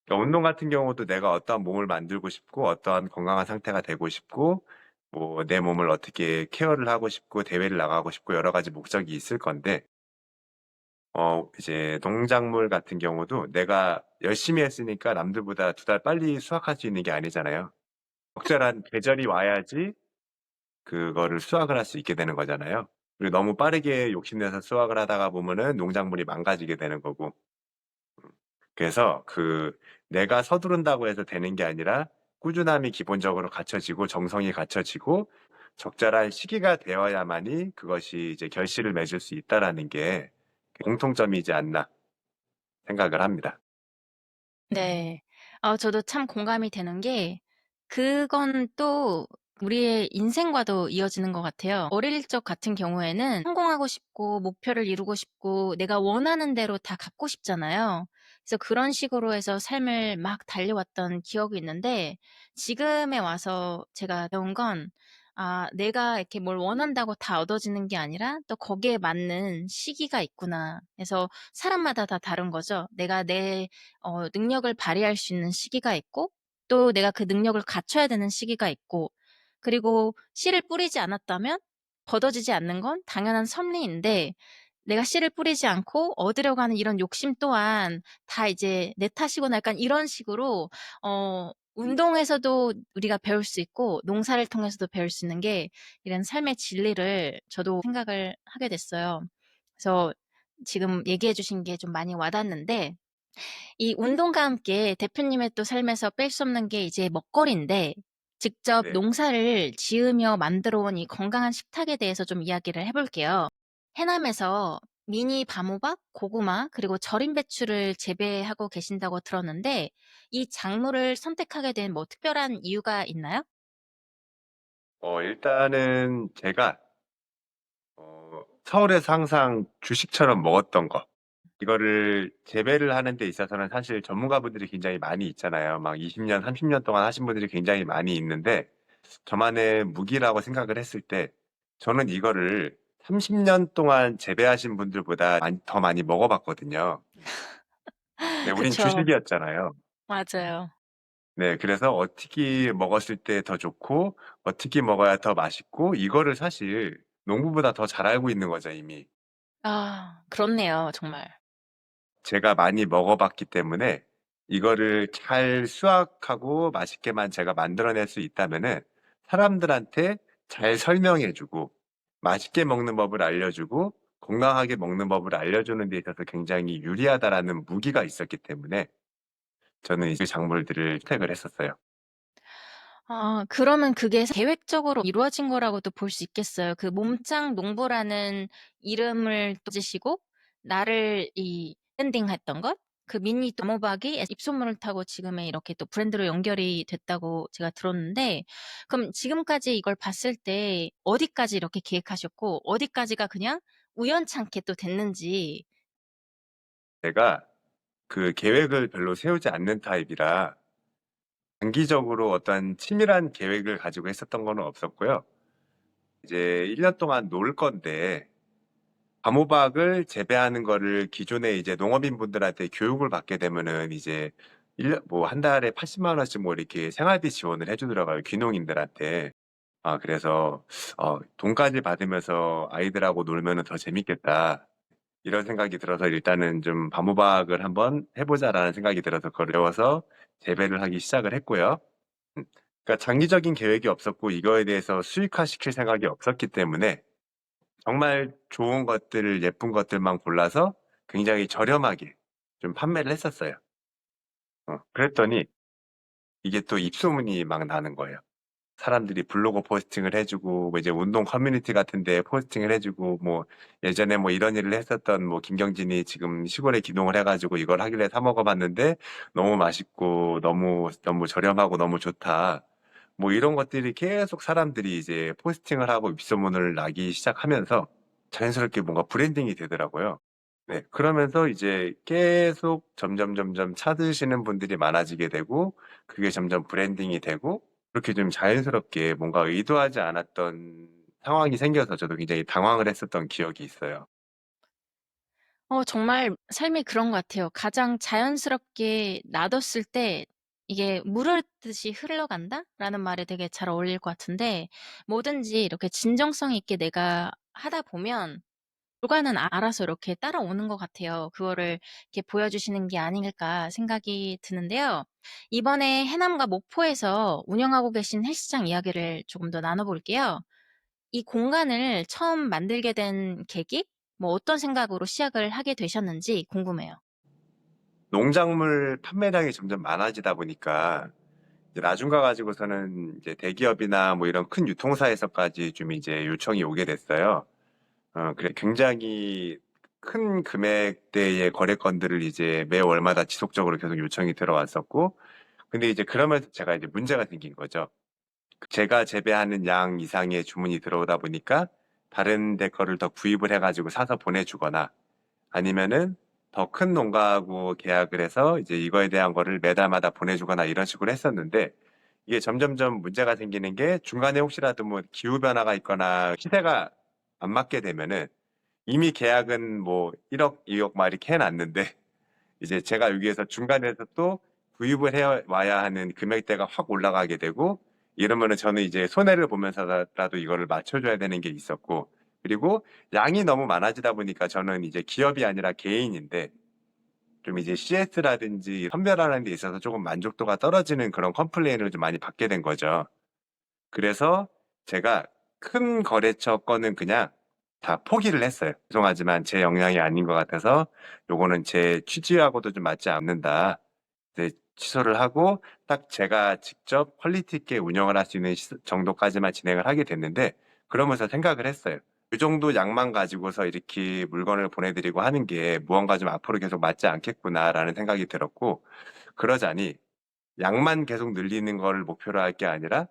그러니까 운동 같은 경우도 내가 어떠한 몸을 만들고 싶고 어떠한 건강한 상태가 되고 싶고 뭐 내 몸을 어떻게 케어를 하고 싶고 대회를 나가고 싶고 여러 가지 목적이 있을 건데 이제 농작물 같은 경우도 내가 열심히 했으니까 남들보다 2달 빨리 수확할 수 있는 게 아니잖아요. 적절한 계절이 와야지 그거를 수확을 할 수 있게 되는 거잖아요. 그리고 너무 빠르게 욕심내서 수확을 하다가 보면은 농작물이 망가지게 되는 거고. 그래서 그 내가 서두른다고 해서 되는 게 아니라 꾸준함이 기본적으로 갖춰지고 정성이 갖춰지고 적절한 시기가 되어야만이 그것이 이제 결실을 맺을 수 있다라는 게 공통점이지 않나 생각을 합니다. 네. 저도 참 공감이 되는 게 그건 또 우리의 인생과도 이어지는 것 같아요. 어릴 적 같은 경우에는 성공하고 싶고 목표를 이루고 싶고 내가 원하는 대로 다 갖고 싶잖아요. 그래서 그런 식으로 해서 삶을 막 달려왔던 기억이 있는데 지금에 와서 제가 배운 건 내가 이렇게 뭘 원한다고 다 얻어지는 게 아니라 또 거기에 맞는 시기가 있구나. 그래서 사람마다 다 다른 거죠. 내가 내 능력을 발휘할 수 있는 시기가 있고 또 내가 그 능력을 갖춰야 되는 시기가 있고 그리고 씨를 뿌리지 않았다면 걷어지지 않는 건 당연한 섭리인데 내가 씨를 뿌리지 않고 얻으려고 하는 이런 욕심 또한 다 이제 내 탓이구나 약간 이런 식으로 운동에서도 우리가 배울 수 있고 농사를 통해서도 배울 수 있는 게 이런 삶의 진리를 저도 생각을 하게 됐어요. 그래서 지금 얘기해 주신 게 좀 많이 와닿는데 이 운동과 함께 대표님의 또 삶에서 뺄 수 없는 게 이제 먹거리인데 직접 네. 농사를 지으며 만들어 온 이 건강한 식탁에 대해서 좀 이야기를 해볼게요. 해남에서 미니 바모박, 고구마, 그리고 절임 배추를 재배하고 계신다고 들었는데 이 작물을 선택하게 된 뭐 특별한 이유가 있나요? 일단은 제가 서울에서 항상 주식처럼 먹었던 거, 이거를 재배를 하는 데 있어서는 사실 전문가분들이 굉장히 많이 있잖아요. 막 20년, 30년 동안 하신 분들이 굉장히 많이 있는데, 저만의 무기라고 생각을 했을 때, 저는 이거를 30년 동안 재배하신 분들보다 더 많이 먹어봤거든요. 네, 우린 그쵸. 주식이었잖아요. 맞아요. 네, 그래서 어떻게 먹었을 때 더 좋고, 어떻게 먹어야 더 맛있고, 이거를 사실 농부보다 더 잘 알고 있는 거죠, 이미. 그렇네요, 정말. 제가 많이 먹어봤기 때문에 이거를 잘 수확하고 맛있게만 제가 만들어낼 수 있다면은 사람들한테 잘 설명해주고 맛있게 먹는 법을 알려주고 건강하게 먹는 법을 알려주는 데 있어서 굉장히 유리하다라는 무기가 있었기 때문에 저는 이 작물들을 선택을 했었어요. 그러면 그게 계획적으로 이루어진 거라고도 볼 수 있겠어요. 그 몸짱 농부라는 이름을 또 지시고 나를 이 브랜딩했던 것? 그 미니 도모박이 입소문을 타고 지금의 이렇게 또 브랜드로 연결이 됐다고 제가 들었는데 그럼 지금까지 이걸 봤을 때 어디까지 이렇게 계획하셨고 어디까지가 그냥 우연찮게 또 됐는지. 제가 그 계획을 별로 세우지 않는 타입이라 장기적으로 어떤 치밀한 계획을 가지고 했었던 거는 없었고요. 이제 1년 동안 놀 건데 밤호박을 재배하는 거를 기존에 이제 농업인 분들한테 교육을 받게 되면은 이제 뭐 한 달에 80만 원씩 뭐 이렇게 생활비 지원을 해주더라고요, 귀농인들한테. 그래서 돈까지 받으면서 아이들하고 놀면은 더 재밌겠다. 이런 생각이 들어서 일단은 좀 밤호박을 한번 해보자라는 생각이 들어서 그걸 배워서 재배를 하기 시작을 했고요. 음, 그러니까 장기적인 계획이 없었고 이거에 대해서 수익화 시킬 생각이 없었기 때문에 정말 좋은 것들, 예쁜 것들만 골라서 굉장히 저렴하게 좀 판매를 했었어요. 그랬더니 이게 또 입소문이 막 나는 거예요. 사람들이 블로그 포스팅을 해주고, 뭐 이제 운동 커뮤니티 같은 데 포스팅을 해주고, 뭐 예전에 뭐 이런 일을 했었던 뭐 김경진이 지금 시골에 기농을 해가지고 이걸 하길래 사 먹어봤는데 너무 맛있고 너무 저렴하고 너무 좋다. 뭐 이런 것들이 계속 사람들이 이제 포스팅을 하고 입소문을 나기 시작하면서 자연스럽게 뭔가 브랜딩이 되더라고요. 네, 그러면서 이제 계속 점점 찾으시는 분들이 많아지게 되고, 그게 점점 브랜딩이 되고, 그렇게 좀 자연스럽게 뭔가 의도하지 않았던 상황이 생겨서 저도 굉장히 당황을 했었던 기억이 있어요. 정말 삶이 그런 것 같아요. 가장 자연스럽게 놔뒀을 때 이게 '물 흐르듯이 흘러간다.'라는 말이 되게 잘 어울릴 것 같은데 뭐든지 이렇게 진정성 있게 내가 하다 보면 결과는 알아서 이렇게 따라오는 것 같아요. 그거를 이렇게 보여주시는 게 아닐까 생각이 드는데요. 이번에 해남과 목포에서 운영하고 계신 헬스장 이야기를 조금 더 나눠 볼게요. 이 공간을 처음 만들게 된 계기? 뭐 어떤 생각으로 시작을 하게 되셨는지 궁금해요. 농작물 판매량이 점점 많아지다 보니까 이제 나중 가가지고서는 이제 대기업이나 뭐 이런 큰 유통사에서까지 좀 이제 요청이 오게 됐어요. 그래 굉장히 큰 금액대의 거래건들을 이제 매 월마다 지속적으로 계속 요청이 들어왔었고, 근데 이제 그러면서 제가 이제 문제가 생긴 거죠. 제가 재배하는 양 이상의 주문이 들어오다 보니까 다른 데 거를 더 구입을 해가지고 사서 보내주거나 아니면은 더 큰 농가하고 계약을 해서 이제 이거에 대한 거를 매달마다 보내주거나 이런 식으로 했었는데 이게 점점점 문제가 생기는 게 중간에 혹시라도 뭐 기후 변화가 있거나 시세가 안 맞게 되면은 이미 계약은 뭐 1억, 2억 막 이렇게 해놨는데 이제 제가 여기에서 중간에서 또 구입을 해 와야 하는 금액대가 확 올라가게 되고 이러면은 저는 이제 손해를 보면서라도 이거를 맞춰줘야 되는 게 있었고 그리고 양이 너무 많아지다 보니까 저는 이제 기업이 아니라 개인인데 좀 이제 CS라든지 선별하는 데 있어서 조금 만족도가 떨어지는 그런 컴플레인을 좀 많이 받게 된 거죠. 그래서 제가 큰 거래처 거는 그냥 다 포기를 했어요. 죄송하지만 제 역량이 아닌 것 같아서 요거는 제 취지하고도 좀 맞지 않는다. 네, 취소를 하고 딱 제가 직접 퀄리티 있게 운영을 할 수 있는 정도까지만 진행을 하게 됐는데 그러면서 생각을 했어요. 이 정도 양만 가지고서 이렇게 물건을 보내드리고 하는 게 무언가 좀 앞으로 계속 맞지 않겠구나라는 생각이 들었고 그러자니 양만 계속 늘리는 걸 목표로 할 게 아니라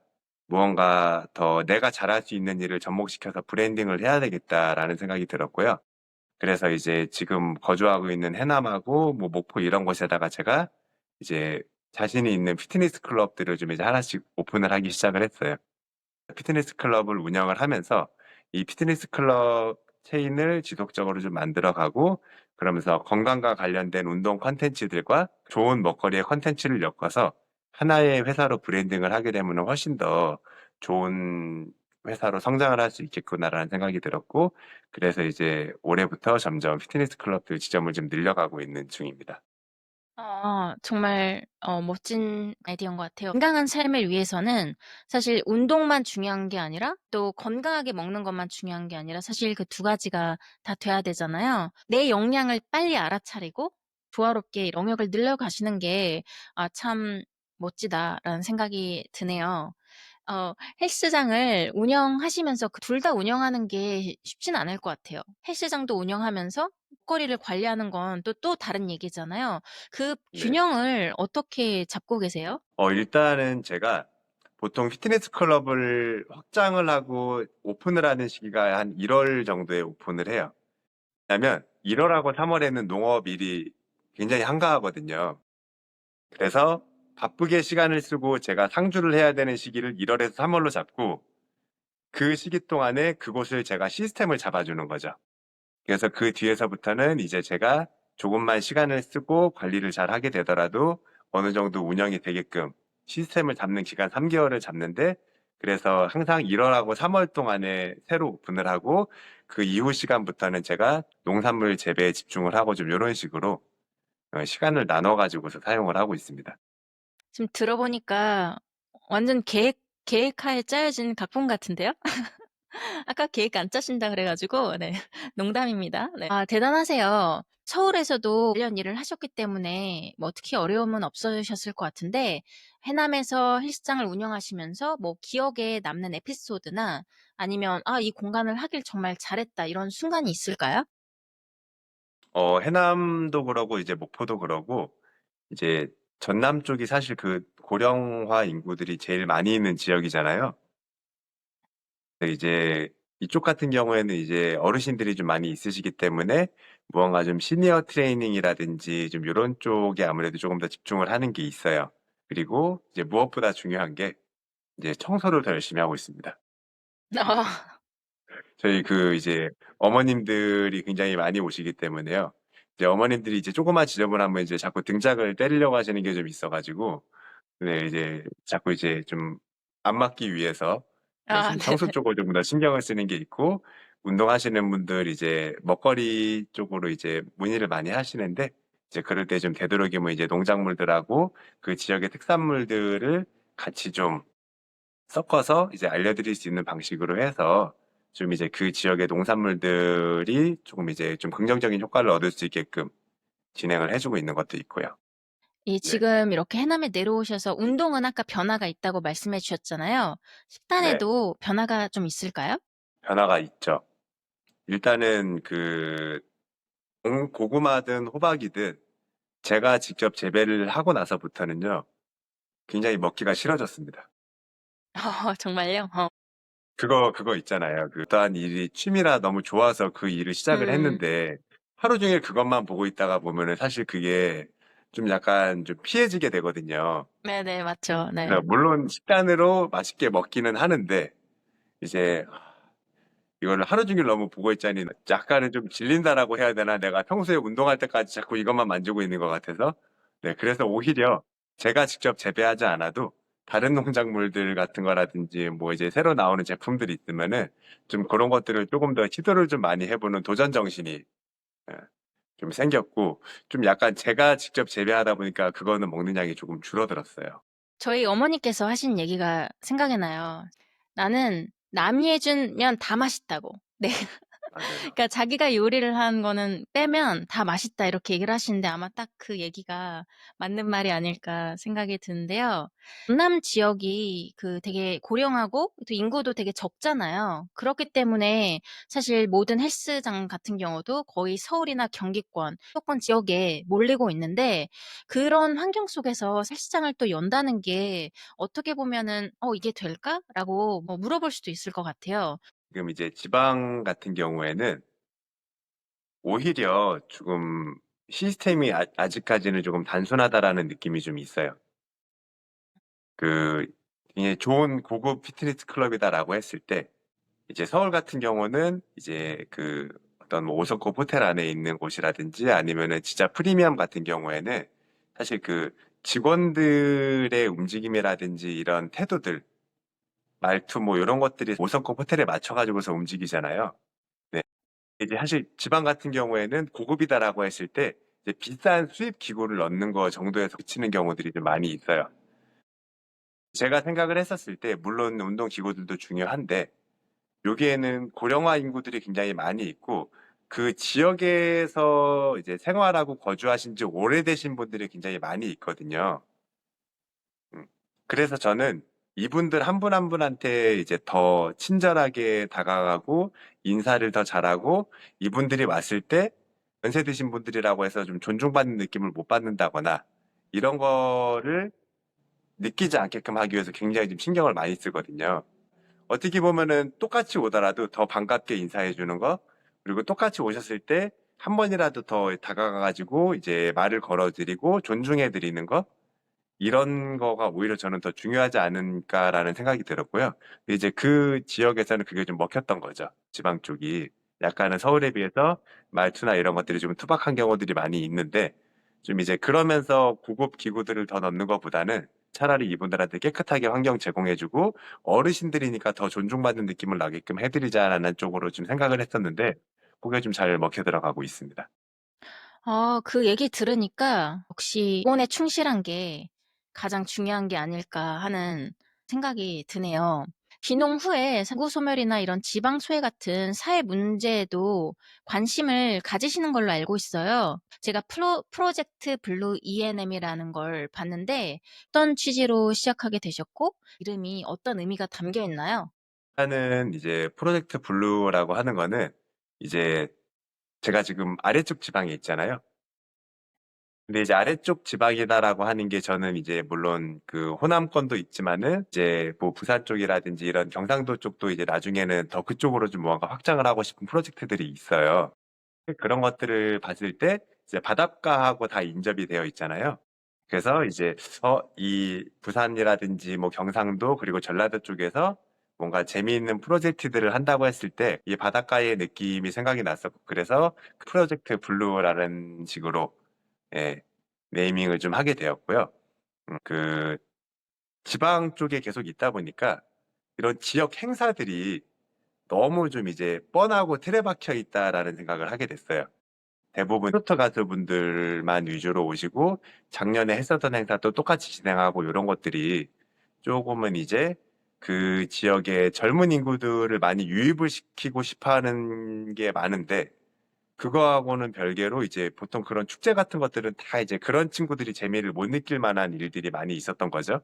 무언가 더 내가 잘할 수 있는 일을 접목시켜서 브랜딩을 해야 되겠다라는 생각이 들었고요. 그래서 이제 지금 거주하고 있는 해남하고 뭐 목포 이런 곳에다가 제가 이제 자신이 있는 피트니스 클럽들을 좀 이제 하나씩 오픈을 하기 시작을 했어요. 피트니스 클럽을 운영을 하면서 이 피트니스 클럽 체인을 지속적으로 좀 만들어가고 그러면서 건강과 관련된 운동 콘텐츠들과 좋은 먹거리의 콘텐츠를 엮어서 하나의 회사로 브랜딩을 하게 되면 훨씬 더 좋은 회사로 성장을 할 수 있겠구나라는 생각이 들었고 그래서 이제 올해부터 점점 피트니스 클럽들 지점을 좀 늘려가고 있는 중입니다. 정말 멋진 아이디어인 것 같아요. 건강한 삶을 위해서는 사실 운동만 중요한 게 아니라 또 건강하게 먹는 것만 중요한 게 아니라 사실 그 두 가지가 다 돼야 되잖아요. 내 역량을 빨리 알아차리고 조화롭게 영역을 늘려가시는 게 참 멋지다라는 생각이 드네요. 헬스장을 운영하시면서 그 둘 다 운영하는 게 쉽진 않을 것 같아요. 헬스장도 운영하면서 먹거리를 관리하는 건 또 다른 얘기잖아요. 그 네. 균형을 어떻게 잡고 계세요? 일단은 제가 보통 피트니스 클럽을 확장을 하고 오픈을 하는 시기가 한 1월 정도에 오픈을 해요. 왜냐면 1월하고 3월에는 농업일이 굉장히 한가하거든요. 그래서 바쁘게 시간을 쓰고 제가 상주를 해야 되는 시기를 1월에서 3월로 잡고 그 시기 동안에 그곳을 제가 시스템을 잡아주는 거죠. 그래서 그 뒤에서부터는 이제 제가 조금만 시간을 쓰고 관리를 잘 하게 되더라도 어느 정도 운영이 되게끔 시스템을 잡는 기간 3개월을 잡는데 그래서 항상 1월하고 3월 동안에 새로 오픈을 하고 그 이후 시간부터는 제가 농산물 재배에 집중을 하고 좀 이런 식으로 시간을 나눠가지고서 사용을 하고 있습니다. 지금 들어보니까 완전 계획하에 짜여진 각본 같은데요? 아까 계획 안 짜신다 그래가지고, 네. 농담입니다. 네. 대단하세요. 서울에서도 관련 일을 하셨기 때문에 뭐 특히 어려움은 없으셨을 것 같은데, 해남에서 헬스장을 운영하시면서 뭐 기억에 남는 에피소드나 아니면, 이 공간을 하길 정말 잘했다, 이런 순간이 있을까요? 해남도 그러고 이제 목포도 그러고 이제 전남 쪽이 사실 그 고령화 인구들이 제일 많이 있는 지역이잖아요. 근데 이제 이쪽 같은 경우에는 이제 어르신들이 좀 많이 있으시기 때문에 무언가 좀 시니어 트레이닝이라든지 좀 이런 쪽에 아무래도 조금 더 집중을 하는 게 있어요. 그리고 이제 무엇보다 중요한 게 이제 청소를 더 열심히 하고 있습니다. 아, 저희 그 이제 어머님들이 굉장히 많이 오시기 때문에요. 이제 어머님들이 이제 조그만 지저분하면 이제 자꾸 등짝을 때리려고 하시는 게 좀 있어가지고, 네, 이제 자꾸 이제 좀 안 맞기 위해서 대신 청소 네네. 쪽을 좀 더 신경을 쓰는 게 있고, 운동하시는 분들 이제 먹거리 쪽으로 이제 문의를 많이 하시는데, 이제 그럴 때 좀 되도록이면 이제 농작물들하고 그 지역의 특산물들을 같이 좀 섞어서 이제 알려드릴 수 있는 방식으로 해서 좀 이제 그 지역의 농산물들이 조금 이제 좀 긍정적인 효과를 얻을 수 있게끔 진행을 해주고 있는 것도 있고요. 네, 지금 이렇게 해남에 내려오셔서 운동은 아까 변화가 있다고 말씀해 주셨잖아요. 네, 식단에도 변화가 좀 있을까요? 변화가 있죠. 일단은 그 고구마든 호박이든 제가 직접 재배를 하고 나서부터는요, 굉장히 먹기가 싫어졌습니다. 정말요? 그거 있잖아요. 그 어떠한 일이 취미라 너무 좋아서 그 일을 시작을 음. 했는데 하루 종일 그것만 보고 있다가 보면은 사실 그게 좀 약간 좀 피해지게 되거든요. 네네. 맞죠. 네. 그래서 물론 식단으로 맛있게 먹기는 하는데 이제 이거를 하루 종일 너무 보고 있자니 약간은 좀 질린다라고 해야 되나? 내가 평소에 운동할 때까지 자꾸 이것만 만지고 있는 것 같아서. 네, 그래서 오히려 제가 직접 재배하지 않아도 다른 농작물들 같은 거라든지 뭐 이제 새로 나오는 제품들이 있으면은 좀 그런 것들을 조금 더 시도를 좀 많이 해보는 도전 정신이 예, 좀 생겼고 좀 약간 제가 직접 재배하다 보니까 그거는 먹는 양이 조금 줄어들었어요. 저희 어머니께서 하신 얘기가 생각이 나요. "나는 남이 해 주면 다 맛있다."고. 네. 맞아요. 그러니까 자기가 요리를 한 거는 빼면 다 맛있다 이렇게 얘기를 하시는데 아마 딱 그 얘기가 맞는 말이 아닐까 생각이 드는데요. 전남 지역이 되게 고령하고 또 인구도 되게 적잖아요. 그렇기 때문에 사실 모든 헬스장 같은 경우도 거의 서울이나 경기권, 수도권 지역에 몰리고 있는데 그런 환경 속에서 헬스장을 또 연다는 게 어떻게 보면은 '이게 될까?'라고 물어볼 수도 있을 것 같아요. 지금 이제 지방 같은 경우에는 오히려 조금 시스템이 아직까지는 조금 단순하다라는 느낌이 좀 있어요. 그 굉장히 좋은 고급 피트니스 클럽이다라고 했을 때 이제 서울 같은 경우는 이제 그 어떤 뭐 5성급 호텔 안에 있는 곳이라든지 아니면은 진짜 프리미엄 같은 경우에는 사실 그 직원들의 움직임이라든지 이런 태도들, 말투 뭐 이런 것들이 5성급 호텔에 맞춰 가지고서 움직이잖아요. 네. 이제 사실 지방 같은 경우에는 고급이다라고 했을 때 이제 비싼 수입 기구를 넣는 거 정도에서 그치는 경우들이 좀 많이 있어요. 제가 생각을 했었을 때 물론 운동 기구들도 중요한데 여기에는 고령화 인구들이 굉장히 많이 있고 그 지역에서 이제 생활하고 거주하신 지 오래되신 분들이 굉장히 많이 있거든요. 음. 그래서 저는 이분들 한 분 한 분한테 이제 더 친절하게 다가가고 인사를 더 잘하고 이분들이 왔을 때 연세 드신 분들이라고 해서 좀 존중받는 느낌을 못 받는다거나 이런 거를 느끼지 않게끔 하기 위해서 굉장히 좀 신경을 많이 쓰거든요. 어떻게 보면은 똑같이 오더라도 더 반갑게 인사해 주는 거, 그리고 똑같이 오셨을 때 한 번이라도 더 다가가 가지고 이제 말을 걸어 드리고 존중해 드리는 거, 이런 거가 오히려 저는 더 중요하지 않을까라는 생각이 들었고요. 이제 그 지역에서는 그게 좀 먹혔던 거죠. 지방 쪽이. 약간은 서울에 비해서 말투나 이런 것들이 좀 투박한 경우들이 많이 있는데 좀 이제 그러면서 고급 기구들을 더 넣는 것보다는 차라리 이분들한테 깨끗하게 환경 제공해주고 어르신들이니까 더 존중받는 느낌을 나게끔 해드리자라는 쪽으로 좀 생각을 했었는데 그게 좀 잘 먹혀 들어가고 있습니다. 그 얘기 들으니까 역시 기본에 충실한 게 가장 중요한 게 아닐까 하는 생각이 드네요. 귀농 후에 인구 소멸이나 이런 지방 소외 같은 사회 문제에도 관심을 가지시는 걸로 알고 있어요. 제가 프로젝트 블루 ENM이라는 걸 봤는데 어떤 취지로 시작하게 되셨고 이름이 어떤 의미가 담겨 있나요? 하는 이제 프로젝트 블루라고 하는 거는 이제 제가 지금 아래쪽 지방에 있잖아요. 근데 이제 아래쪽 지방이다라고 하는 게 저는 이제 물론 그 호남권도 있지만은 이제 뭐 부산 쪽이라든지 이런 경상도 쪽도 이제 나중에는 더 그쪽으로 좀 뭔가 확장을 하고 싶은 프로젝트들이 있어요. 그런 것들을 봤을 때 이제 바닷가하고 다 인접이 되어 있잖아요. 그래서 이제 이 부산이라든지 뭐 경상도 그리고 전라도 쪽에서 뭔가 재미있는 프로젝트들을 한다고 했을 때 이 바닷가의 느낌이 생각이 났었고 그래서 그 프로젝트 블루라는 식으로 예, 네이밍을 좀 하게 되었고요. 그 지방 쪽에 계속 있다 보니까 이런 지역 행사들이 너무 좀 이제 뻔하고 틀에 박혀 있다라는 생각을 하게 됐어요. 대부분 트로트 가수분들만 위주로 오시고 작년에 했었던 행사도 똑같이 진행하고 이런 것들이 조금은 이제 그 지역의 젊은 인구들을 많이 유입을 시키고 싶어 하는 게 많은데 그거하고는 별개로 이제 보통 그런 축제 같은 것들은 다 이제 그런 친구들이 재미를 못 느낄 만한 일들이 많이 있었던 거죠.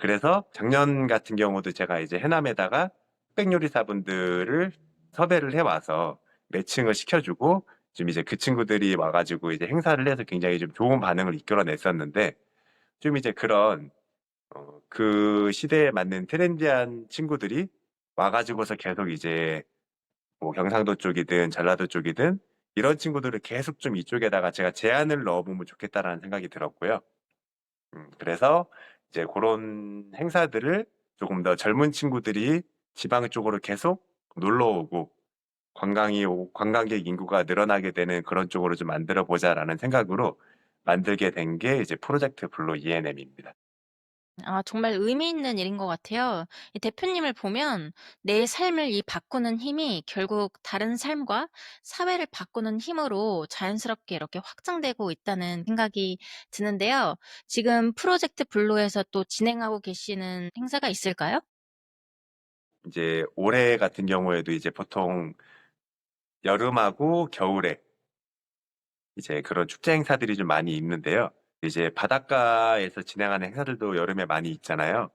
그래서 작년 같은 경우도 제가 이제 해남에다가 흑백 요리사분들을 섭외를 해와서 매칭을 시켜주고 좀 이제 그 친구들이 와가지고 이제 행사를 해서 굉장히 좀 좋은 반응을 이끌어냈었는데 좀 이제 그런 그 시대에 맞는 트렌디한 친구들이 와가지고서 계속 이제 뭐 경상도 쪽이든 전라도 쪽이든 이런 친구들을 계속 좀 이쪽에다가 제가 제안을 넣어보면 좋겠다라는 생각이 들었고요. 그래서 이제 그런 행사들을 조금 더 젊은 친구들이 지방 쪽으로 계속 놀러 오고 관광객 인구가 늘어나게 되는 그런 쪽으로 좀 만들어 보자라는 생각으로 만들게 된 게 이제 프로젝트 블루 ENM입니다. 아 정말 의미 있는 일인 것 같아요. 이 대표님을 보면 내 삶을 이 바꾸는 힘이 결국 다른 삶과 사회를 바꾸는 힘으로 자연스럽게 이렇게 확장되고 있다는 생각이 드는데요. 지금 프로젝트 블루에서 또 진행하고 계시는 행사가 있을까요? 이제 올해 같은 경우에도 이제 보통 여름하고 겨울에 이제 그런 축제 행사들이 좀 많이 있는데요. 이제 바닷가에서 진행하는 행사들도 여름에 많이 있잖아요.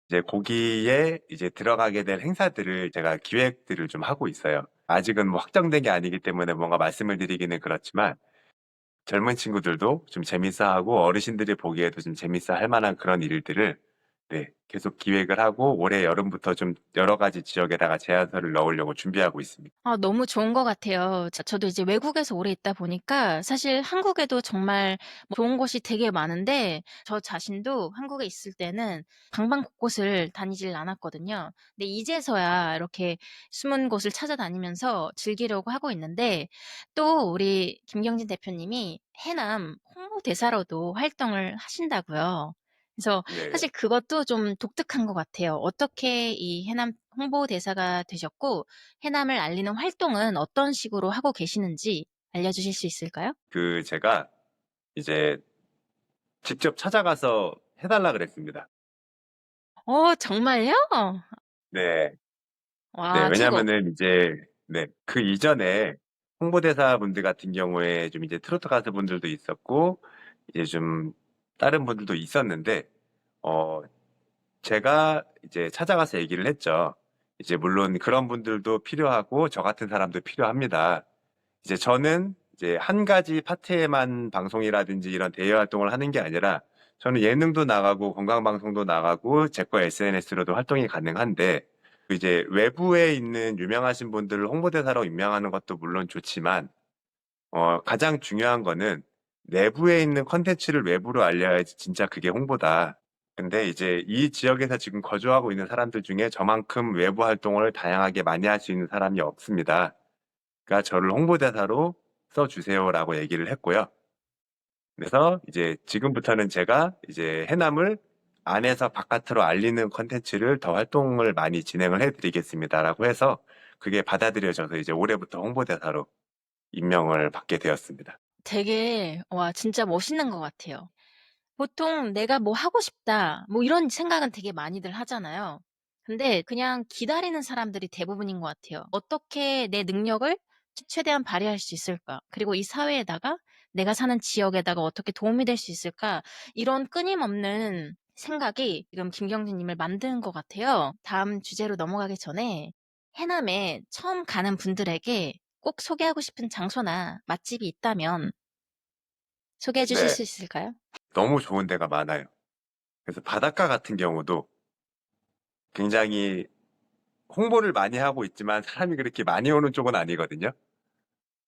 이제 거기에 이제 들어가게 될 행사들을 제가 기획들을 좀 하고 있어요. 아직은 뭐 확정된 게 아니기 때문에 뭔가 말씀을 드리기는 그렇지만 젊은 친구들도 좀 재밌어하고 어르신들이 보기에도 좀 재밌어 할 만한 그런 일들을 네, 계속 기획을 하고 올해 여름부터 좀 여러 가지 지역에다가 제안서를 넣으려고 준비하고 있습니다. 아 너무 좋은 것 같아요. 저도 이제 외국에서 오래 있다 보니까 사실 한국에도 정말 뭐 좋은 곳이 되게 많은데 저 자신도 한국에 있을 때는 방방곳곳을 다니질 않았거든요. 근데 이제서야 이렇게 숨은 곳을 찾아다니면서 즐기려고 하고 있는데 또 우리 김경진 대표님이 해남 홍보대사로도 활동을 하신다고요. 그래서 네. 사실 그것도 좀 독특한 것 같아요. 어떻게 이 해남 홍보대사가 되셨고 해남을 알리는 활동은 어떤 식으로 하고 계시는지 알려주실 수 있을까요? 그 제가 이제 직접 찾아가서 해달라 그랬습니다. 정말요? 네. 네, 와, 최고. 왜냐면은 이제, 네, 그 이전에 홍보대사 분들 같은 경우에 좀 이제 트로트 가수분들도 있었고, 이제 좀 다른 분들도 있었는데, 어, 제가 이제 찾아가서 얘기를 했죠. 이제 물론 그런 분들도 필요하고, 저 같은 사람도 필요합니다. 이제 저는 이제 한 가지 파트에만 방송이라든지 이런 대외 활동을 하는 게 아니라, 저는 예능도 나가고, 건강방송도 나가고, 제 거 SNS로도 활동이 가능한데, 이제 외부에 있는 유명하신 분들을 홍보대사로 임명하는 것도 물론 좋지만, 가장 중요한 거는 내부에 있는 컨텐츠를 외부로 알려야지 진짜 그게 홍보다. 근데 이제 이 지역에서 지금 거주하고 있는 사람들 중에 저만큼 외부 활동을 다양하게 많이 할 수 있는 사람이 없습니다. 그러니까 저를 홍보대사로 써주세요라고 얘기를 했고요. 그래서 이제 지금부터는 제가 이제 해남을 안에서 바깥으로 알리는 컨텐츠를 더 활동을 많이 진행을 해드리겠습니다라고 해서 그게 받아들여져서 이제 올해부터 홍보대사로 임명을 받게 되었습니다. 되게, 와, 진짜 멋있는 것 같아요. 보통 내가 뭐 하고 싶다, 뭐 이런 생각은 되게 많이들 하잖아요. 근데 그냥 기다리는 사람들이 대부분인 것 같아요. 어떻게 내 능력을 최대한 발휘할 수 있을까? 그리고 이 사회에다가 내가 사는 지역에다가 어떻게 도움이 될 수 있을까? 이런 끊임없는 생각이 지금 김경진님을 만드는 것 같아요. 다음 주제로 넘어가기 전에 해남에 처음 가는 분들에게 꼭 소개하고 싶은 장소나 맛집이 있다면 소개해 주실 네, 수 있을까요? 너무 좋은 데가 많아요. 그래서 바닷가 같은 경우도 굉장히 홍보를 많이 하고 있지만 사람이 그렇게 많이 오는 쪽은 아니거든요.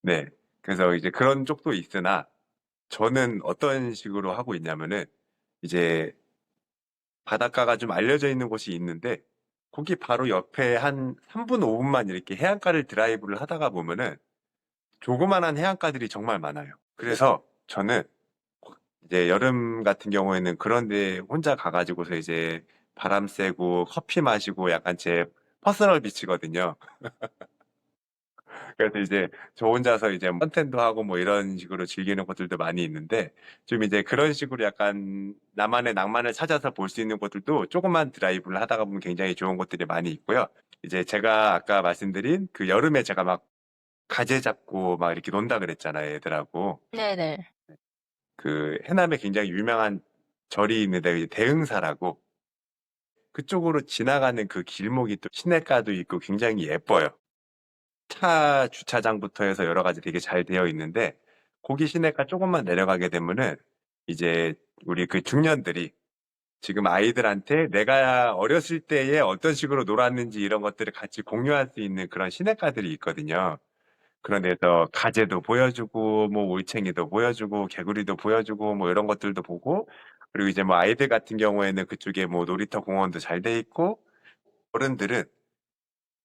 네. 그래서 이제 그런 쪽도 있으나 저는 어떤 식으로 하고 있냐면은 이제 바닷가가 좀 알려져 있는 곳이 있는데 거기 바로 옆에 한 3분, 5분만 이렇게 해안가를 드라이브를 하다가 보면은 조그만한 해안가들이 정말 많아요. 그래서 저는 이제 여름 같은 경우에는 그런데 혼자 가가지고서 이제 바람 쐬고 커피 마시고 약간 제 퍼스널 비치거든요. 그래서 이제 저 혼자서 이제 컨텐도 하고 뭐 이런 식으로 즐기는 곳들도 많이 있는데 좀 이제 그런 식으로 약간 나만의 낭만을 찾아서 볼 수 있는 곳들도 조금만 드라이브를 하다가 보면 굉장히 좋은 곳들이 많이 있고요. 이제 제가 아까 말씀드린 그 여름에 제가 막 가재 잡고 막 이렇게 논다 그랬잖아요, 애들하고. 네네. 그 해남에 굉장히 유명한 절이 있는데 이제 대흥사라고 그쪽으로 지나가는 그 길목이 또 시냇가도 있고 굉장히 예뻐요. 차 주차장부터 해서 여러 가지 되게 잘 되어 있는데 거기 시내가 조금만 내려가게 되면은 이제 우리 그 중년들이 지금 아이들한테 내가 어렸을 때에 어떤 식으로 놀았는지 이런 것들을 같이 공유할 수 있는 그런 시내가들이 있거든요. 그런 데서 가재도 보여주고 뭐 올챙이도 보여주고 개구리도 보여주고 뭐 이런 것들도 보고, 그리고 이제 뭐 아이들 같은 경우에는 그쪽에 뭐 놀이터 공원도 잘 돼 있고, 어른들은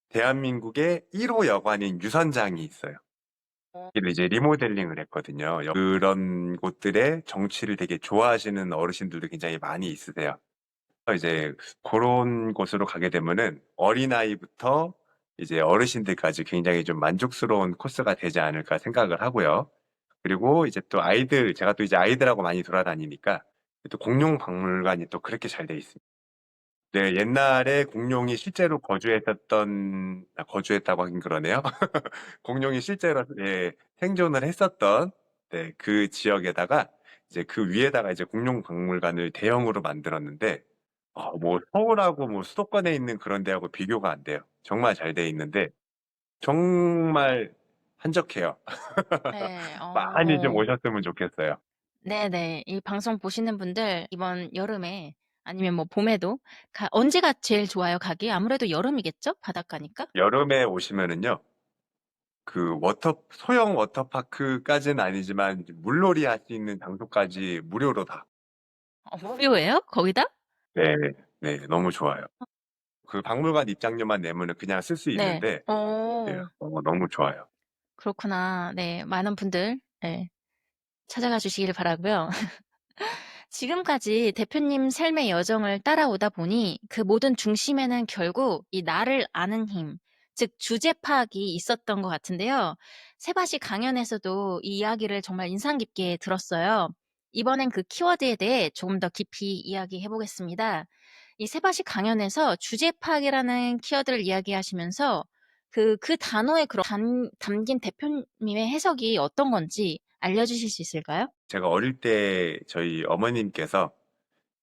대한민국의 1호 여관인 유선장이 있어요. 여기를 이제 리모델링을 했거든요. 그런 곳들의 정취를 되게 좋아하시는 어르신들도 굉장히 많이 있으세요. 이제 그런 곳으로 가게 되면은 어린아이부터 이제 어르신들까지 굉장히 좀 만족스러운 코스가 되지 않을까 생각을 하고요. 그리고 이제 또 아이들, 제가 또 이제 아이들하고 많이 돌아다니니까 또 공룡 박물관이 또 그렇게 잘 돼 있습니다. 네, 옛날에 공룡이 실제로 거주했다고 하긴 그러네요. 공룡이 실제로 예, 생존을 했었던 네, 그 지역에다가 이제 그 위에다가 이제 공룡 박물관을 대형으로 만들었는데, 뭐 서울하고 뭐 수도권에 있는 그런 데하고 비교가 안 돼요. 정말 잘 돼 있는데 정말 한적해요. 네. 많이 좀 오셨으면 좋겠어요. 네네. 이 방송 보시는 분들 이번 여름에 아니면 뭐 봄에도 언제가 제일 좋아요, 가기? 아무래도 여름이겠죠? 바닷가니까? 여름에 오시면은요, 그 소형 워터파크까지는 아니지만 이제 물놀이 할 수 있는 장소까지 무료로 다. 무료예요? 거기다? 네, 네, 너무 좋아요. 그 박물관 입장료만 내면은 그냥 쓸 수 네. 있는데, 예, 어. 너무 좋아요. 그렇구나. 네. 많은 분들 네. 찾아가 주시길 바라고요. 지금까지 대표님 삶의 여정을 따라오다 보니 그 모든 중심에는 결국 이 나를 아는 힘, 즉 주제 파악이 있었던 것 같은데요. 세바시 강연에서도 이 이야기를 정말 인상 깊게 들었어요. 이번엔 그 키워드에 대해 조금 더 깊이 이야기해 보겠습니다. 이 세바시 강연에서 주제 파악이라는 키워드를 이야기하시면서 그 단어에 담긴 대표님의 해석이 어떤 건지 알려주실 수 있을까요? 제가 어릴 때 저희 어머님께서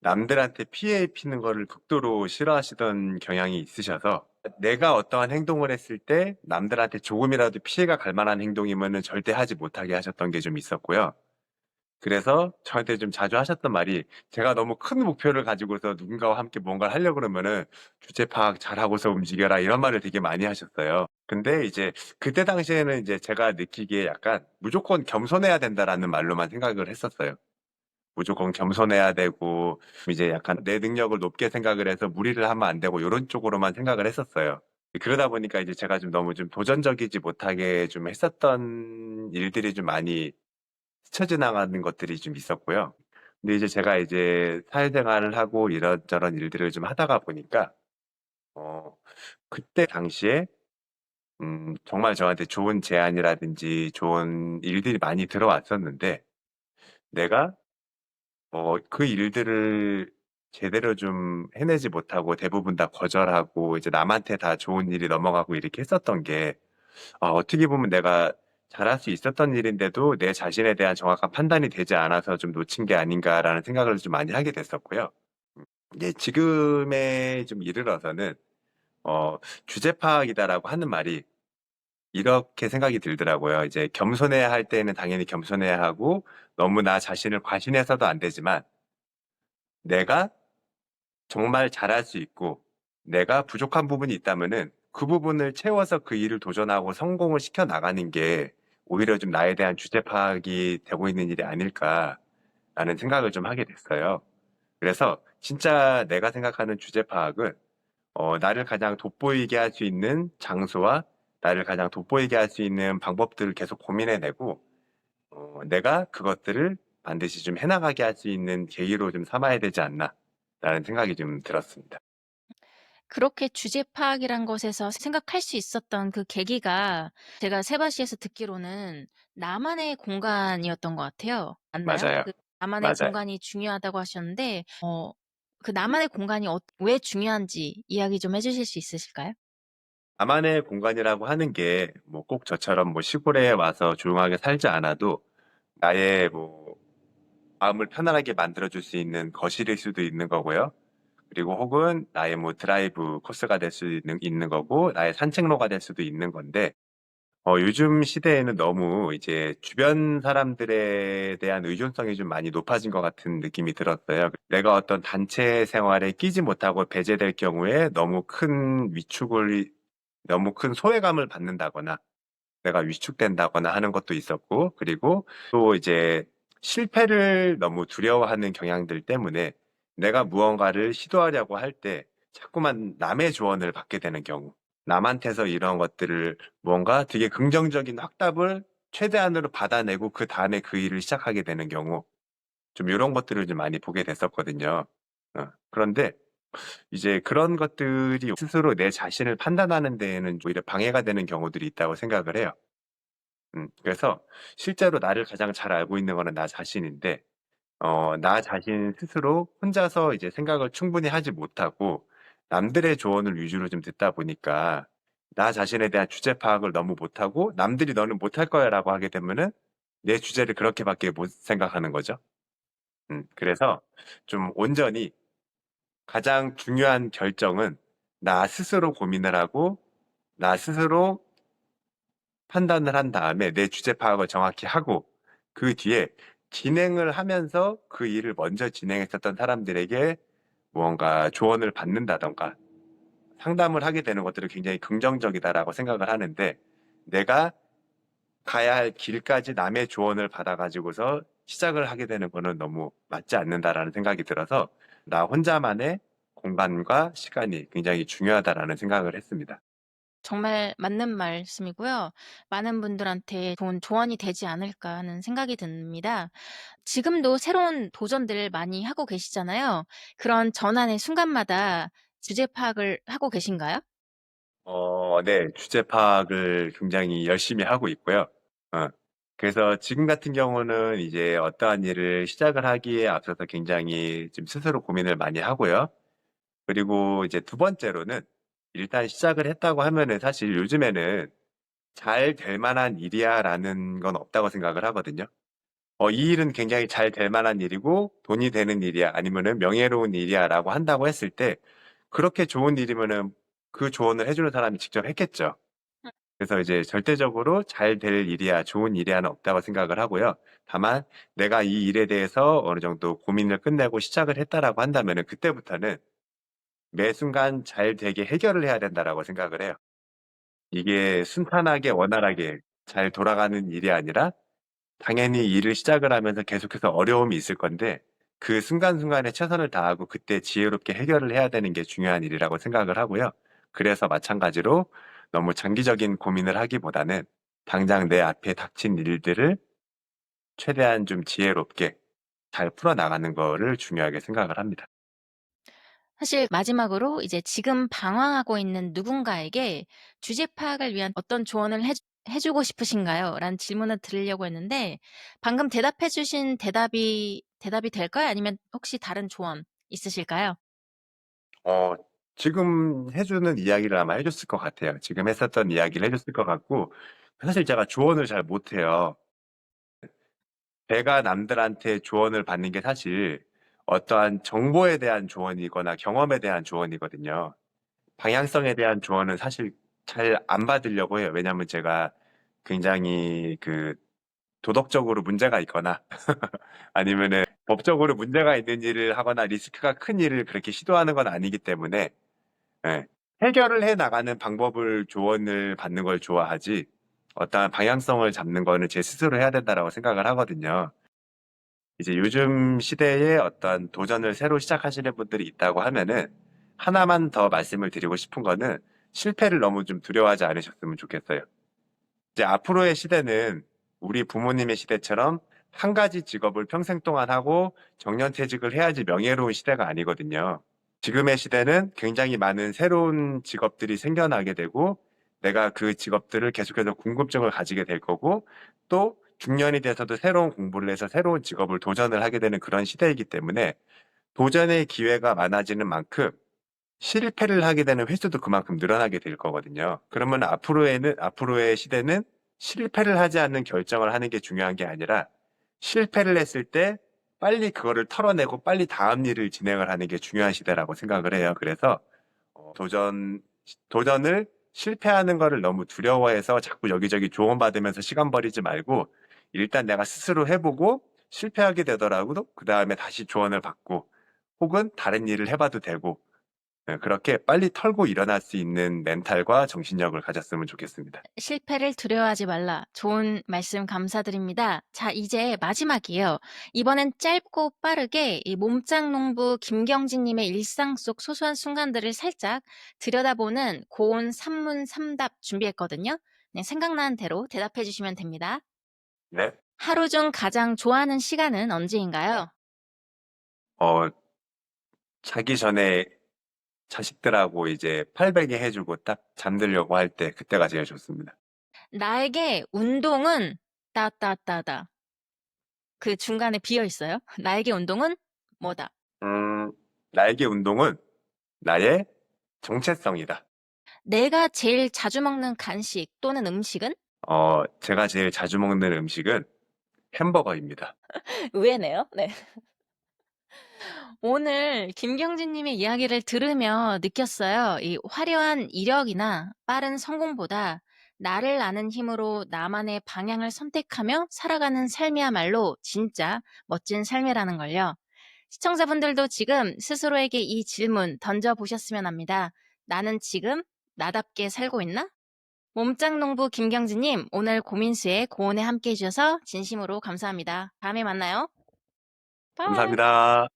남들한테 피해 입히는 거를 극도로 싫어하시던 경향이 있으셔서, 내가 어떠한 행동을 했을 때 남들한테 조금이라도 피해가 갈 만한 행동이면은 절대 하지 못하게 하셨던 게 좀 있었고요. 그래서 저한테 좀 자주 하셨던 말이, 제가 너무 큰 목표를 가지고서 누군가와 함께 뭔가를 하려고 그러면은 주제 파악 잘하고서 움직여라, 이런 말을 되게 많이 하셨어요. 근데 이제 그때 당시에는 이제 제가 느끼기에 약간 무조건 겸손해야 된다라는 말로만 생각을 했었어요. 무조건 겸손해야 되고 이제 약간 내 능력을 높게 생각을 해서 무리를 하면 안 되고 이런 쪽으로만 생각을 했었어요. 그러다 보니까 이제 제가 좀 너무 좀 도전적이지 못하게 좀 했었던 일들이 좀 많이 스쳐 지나가는 것들이 좀 있었고요. 근데 이제 제가 이제 사회생활을 하고 이런저런 일들을 좀 하다가 보니까 어 그때 당시에 정말 저한테 좋은 제안이라든지 좋은 일들이 많이 들어왔었는데, 내가 그 일들을 제대로 좀 해내지 못하고 대부분 다 거절하고 이제 남한테 다 좋은 일이 넘어가고 이렇게 했었던 게, 어떻게 보면 내가 잘할 수 있었던 일인데도 내 자신에 대한 정확한 판단이 되지 않아서 좀 놓친 게 아닌가라는 생각을 좀 많이 하게 됐었고요. 이제 지금에 좀 이르러서는 주제 파악이다라고 하는 말이 이렇게 생각이 들더라고요. 이제 겸손해야 할 때는 당연히 겸손해야 하고, 너무 나 자신을 과신해서도 안 되지만, 내가 정말 잘할 수 있고 내가 부족한 부분이 있다면은 그 부분을 채워서 그 일을 도전하고 성공을 시켜 나가는 게 오히려 좀 나에 대한 주제 파악이 되고 있는 일이 아닐까라는 생각을 좀 하게 됐어요. 그래서 진짜 내가 생각하는 주제 파악은 나를 가장 돋보이게 할 수 있는 장소와 나를 가장 돋보이게 할 수 있는 방법들을 계속 고민해내고, 내가 그것들을 반드시 좀 해나가게 할 수 있는 계기로 좀 삼아야 되지 않나라는 생각이 좀 들었습니다. 그렇게 주제 파악이란 것에서 생각할 수 있었던 그 계기가 제가 세바시에서 듣기로는 나만의 공간이었던 것 같아요. 맞나요? 맞아요. 그 나만의 맞아요. 공간이 중요하다고 하셨는데, 그 나만의 공간이 왜 중요한지 이야기 좀 해주실 수 있으실까요? 나만의 공간이라고 하는 게 뭐 꼭 저처럼 뭐 시골에 와서 조용하게 살지 않아도 나의 뭐 마음을 편안하게 만들어줄 수 있는 거실일 수도 있는 거고요. 그리고 혹은 나의 뭐 드라이브 코스가 될 수 있는 거고, 나의 산책로가 될 수도 있는 건데, 요즘 시대에는 너무 이제 주변 사람들에 대한 의존성이 좀 많이 높아진 것 같은 느낌이 들었어요. 내가 어떤 단체 생활에 끼지 못하고 배제될 경우에 너무 큰 소외감을 받는다거나 내가 위축된다거나 하는 것도 있었고, 그리고 또 이제 실패를 너무 두려워하는 경향들 때문에 내가 무언가를 시도하려고 할 때 자꾸만 남의 조언을 받게 되는 경우, 남한테서 이런 것들을 무언가 되게 긍정적인 확답을 최대한으로 받아내고 그 다음에 그 일을 시작하게 되는 경우, 좀 이런 것들을 좀 많이 보게 됐었거든요. 그런데 이제 그런 것들이 스스로 내 자신을 판단하는 데에는 오히려 방해가 되는 경우들이 있다고 생각을 해요. 그래서 실제로 나를 가장 잘 알고 있는 거는 나 자신인데, 나 자신 스스로 혼자서 이제 생각을 충분히 하지 못하고 남들의 조언을 위주로 좀 듣다 보니까 나 자신에 대한 주제 파악을 너무 못하고 남들이 너는 못할 거야 라고 하게 되면은 내 주제를 그렇게밖에 못 생각하는 거죠. 그래서 좀 온전히 가장 중요한 결정은 나 스스로 고민을 하고 나 스스로 판단을 한 다음에 내 주제 파악을 정확히 하고 그 뒤에 진행을 하면서 그 일을 먼저 진행했었던 사람들에게 무언가 조언을 받는다던가 상담을 하게 되는 것들은 굉장히 긍정적이다라고 생각을 하는데, 내가 가야 할 길까지 남의 조언을 받아가지고서 시작을 하게 되는 거는 너무 맞지 않는다라는 생각이 들어서 나 혼자만의 공간과 시간이 굉장히 중요하다라는 생각을 했습니다. 정말 맞는 말씀이고요. 많은 분들한테 좋은 조언이 되지 않을까 하는 생각이 듭니다. 지금도 새로운 도전들을 많이 하고 계시잖아요. 그런 전환의 순간마다 주제 파악을 하고 계신가요? 네. 주제 파악을 굉장히 열심히 하고 있고요. 어, 그래서 지금 같은 경우는 이제 어떠한 일을 시작을 하기에 앞서서 굉장히 좀 스스로 고민을 많이 하고요. 그리고 이제 두 번째로는 일단 시작을 했다고 하면은 사실 요즘에는 잘 될 만한 일이야라는 건 없다고 생각을 하거든요. 이 일은 굉장히 잘 될 만한 일이고 돈이 되는 일이야 아니면은 명예로운 일이야라고 한다고 했을 때 그렇게 좋은 일이면은 그 조언을 해주는 사람이 직접 했겠죠. 그래서 이제 절대적으로 잘 될 일이야, 좋은 일이야는 없다고 생각을 하고요. 다만 내가 이 일에 대해서 어느 정도 고민을 끝내고 시작을 했다라고 한다면은 그때부터는 매 순간 잘 되게 해결을 해야 된다라고 생각을 해요. 이게 순탄하게 원활하게 잘 돌아가는 일이 아니라 당연히 일을 시작을 하면서 계속해서 어려움이 있을 건데 그 순간순간에 최선을 다하고 그때 지혜롭게 해결을 해야 되는 게 중요한 일이라고 생각을 하고요. 그래서 마찬가지로 너무 장기적인 고민을 하기보다는 당장 내 앞에 닥친 일들을 최대한 좀 지혜롭게 잘 풀어나가는 거를 중요하게 생각을 합니다. 사실 마지막으로 이제 지금 방황하고 있는 누군가에게 주제 파악을 위한 어떤 조언을 해주고 싶으신가요? 라는 질문을 드리려고 했는데, 방금 대답해 주신 대답이 될까요? 아니면 혹시 다른 조언 있으실까요? 어, 지금 해주는 이야기를 아마 해줬을 것 같아요. 지금 했었던 이야기를 해줬을 것 같고, 사실 제가 조언을 잘 못해요. 제가 남들한테 조언을 받는 게 사실 어떠한 정보에 대한 조언이거나 경험에 대한 조언이거든요. 방향성에 대한 조언은 사실 잘 안 받으려고 해요. 왜냐하면 제가 굉장히 그 도덕적으로 문제가 있거나 아니면은 법적으로 문제가 있는 일을 하거나 리스크가 큰 일을 그렇게 시도하는 건 아니기 때문에 예, 해결을 해 나가는 방법을 조언을 받는 걸 좋아하지 어떠한 방향성을 잡는 거는 제 스스로 해야 된다라고 생각을 하거든요. 이제 요즘 시대에 어떤 도전을 새로 시작하시는 분들이 있다고 하면은 하나만 더 말씀을 드리고 싶은 거는 실패를 너무 좀 두려워하지 않으셨으면 좋겠어요. 이제 앞으로의 시대는 우리 부모님의 시대처럼 한 가지 직업을 평생 동안 하고 정년퇴직을 해야지 명예로운 시대가 아니거든요. 지금의 시대는 굉장히 많은 새로운 직업들이 생겨나게 되고 내가 그 직업들을 계속해서 궁금증을 가지게 될 거고 또 중년이 돼서도 새로운 공부를 해서 새로운 직업을 도전을 하게 되는 그런 시대이기 때문에 도전의 기회가 많아지는 만큼 실패를 하게 되는 횟수도 그만큼 늘어나게 될 거거든요. 그러면 앞으로의 시대는 실패를 하지 않는 결정을 하는 게 중요한 게 아니라 실패를 했을 때 빨리 그거를 털어내고 빨리 다음 일을 진행을 하는 게 중요한 시대라고 생각을 해요. 그래서 어, 도전, 도전을 실패하는 거를 너무 두려워해서 자꾸 여기저기 조언받으면서 시간 버리지 말고 일단 내가 스스로 해보고 실패하게 되더라도 그 다음에 다시 조언을 받고 혹은 다른 일을 해봐도 되고 그렇게 빨리 털고 일어날 수 있는 멘탈과 정신력을 가졌으면 좋겠습니다. 실패를 두려워하지 말라. 좋은 말씀 감사드립니다. 자, 이제 마지막이에요. 이번엔 짧고 빠르게 이 몸짱농부 김경진님의 일상 속 소소한 순간들을 살짝 들여다보는 고온 3문 3답 준비했거든요. 네, 생각나는 대로 대답해 주시면 됩니다. 네. 하루 중 가장 좋아하는 시간은 언제인가요? 어, 자기 전에 자식들하고 이제 팔베개 해주고 딱 잠들려고 할 때 그때가 제일 좋습니다. 나에게 운동은 따따따다. 그 중간에 비어 있어요. 나에게 운동은 뭐다. 나에게 운동은 나의 정체성이다. 내가 제일 자주 먹는 간식 또는 음식은? 제가 제일 자주 먹는 음식은 햄버거입니다. 의외네요. 네. 오늘 김경진님의 이야기를 들으며 느꼈어요. 이 화려한 이력이나 빠른 성공보다 나를 아는 힘으로 나만의 방향을 선택하며 살아가는 삶이야말로 진짜 멋진 삶이라는 걸요. 시청자분들도 지금 스스로에게 이 질문 던져보셨으면 합니다. 나는 지금 나답게 살고 있나? 몸짱농부 김경진님, 오늘 고민수의 고온에 함께 해주셔서 진심으로 감사합니다. 다음에 만나요. 바이. 감사합니다.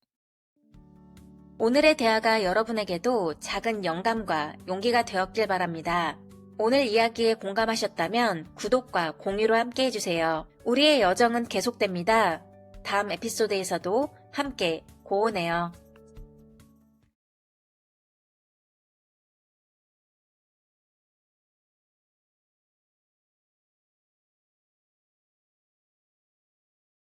오늘의 대화가 여러분에게도 작은 영감과 용기가 되었길 바랍니다. 오늘 이야기에 공감하셨다면 구독과 공유로 함께 해주세요. 우리의 여정은 계속됩니다. 다음 에피소드에서도 함께 고온해요.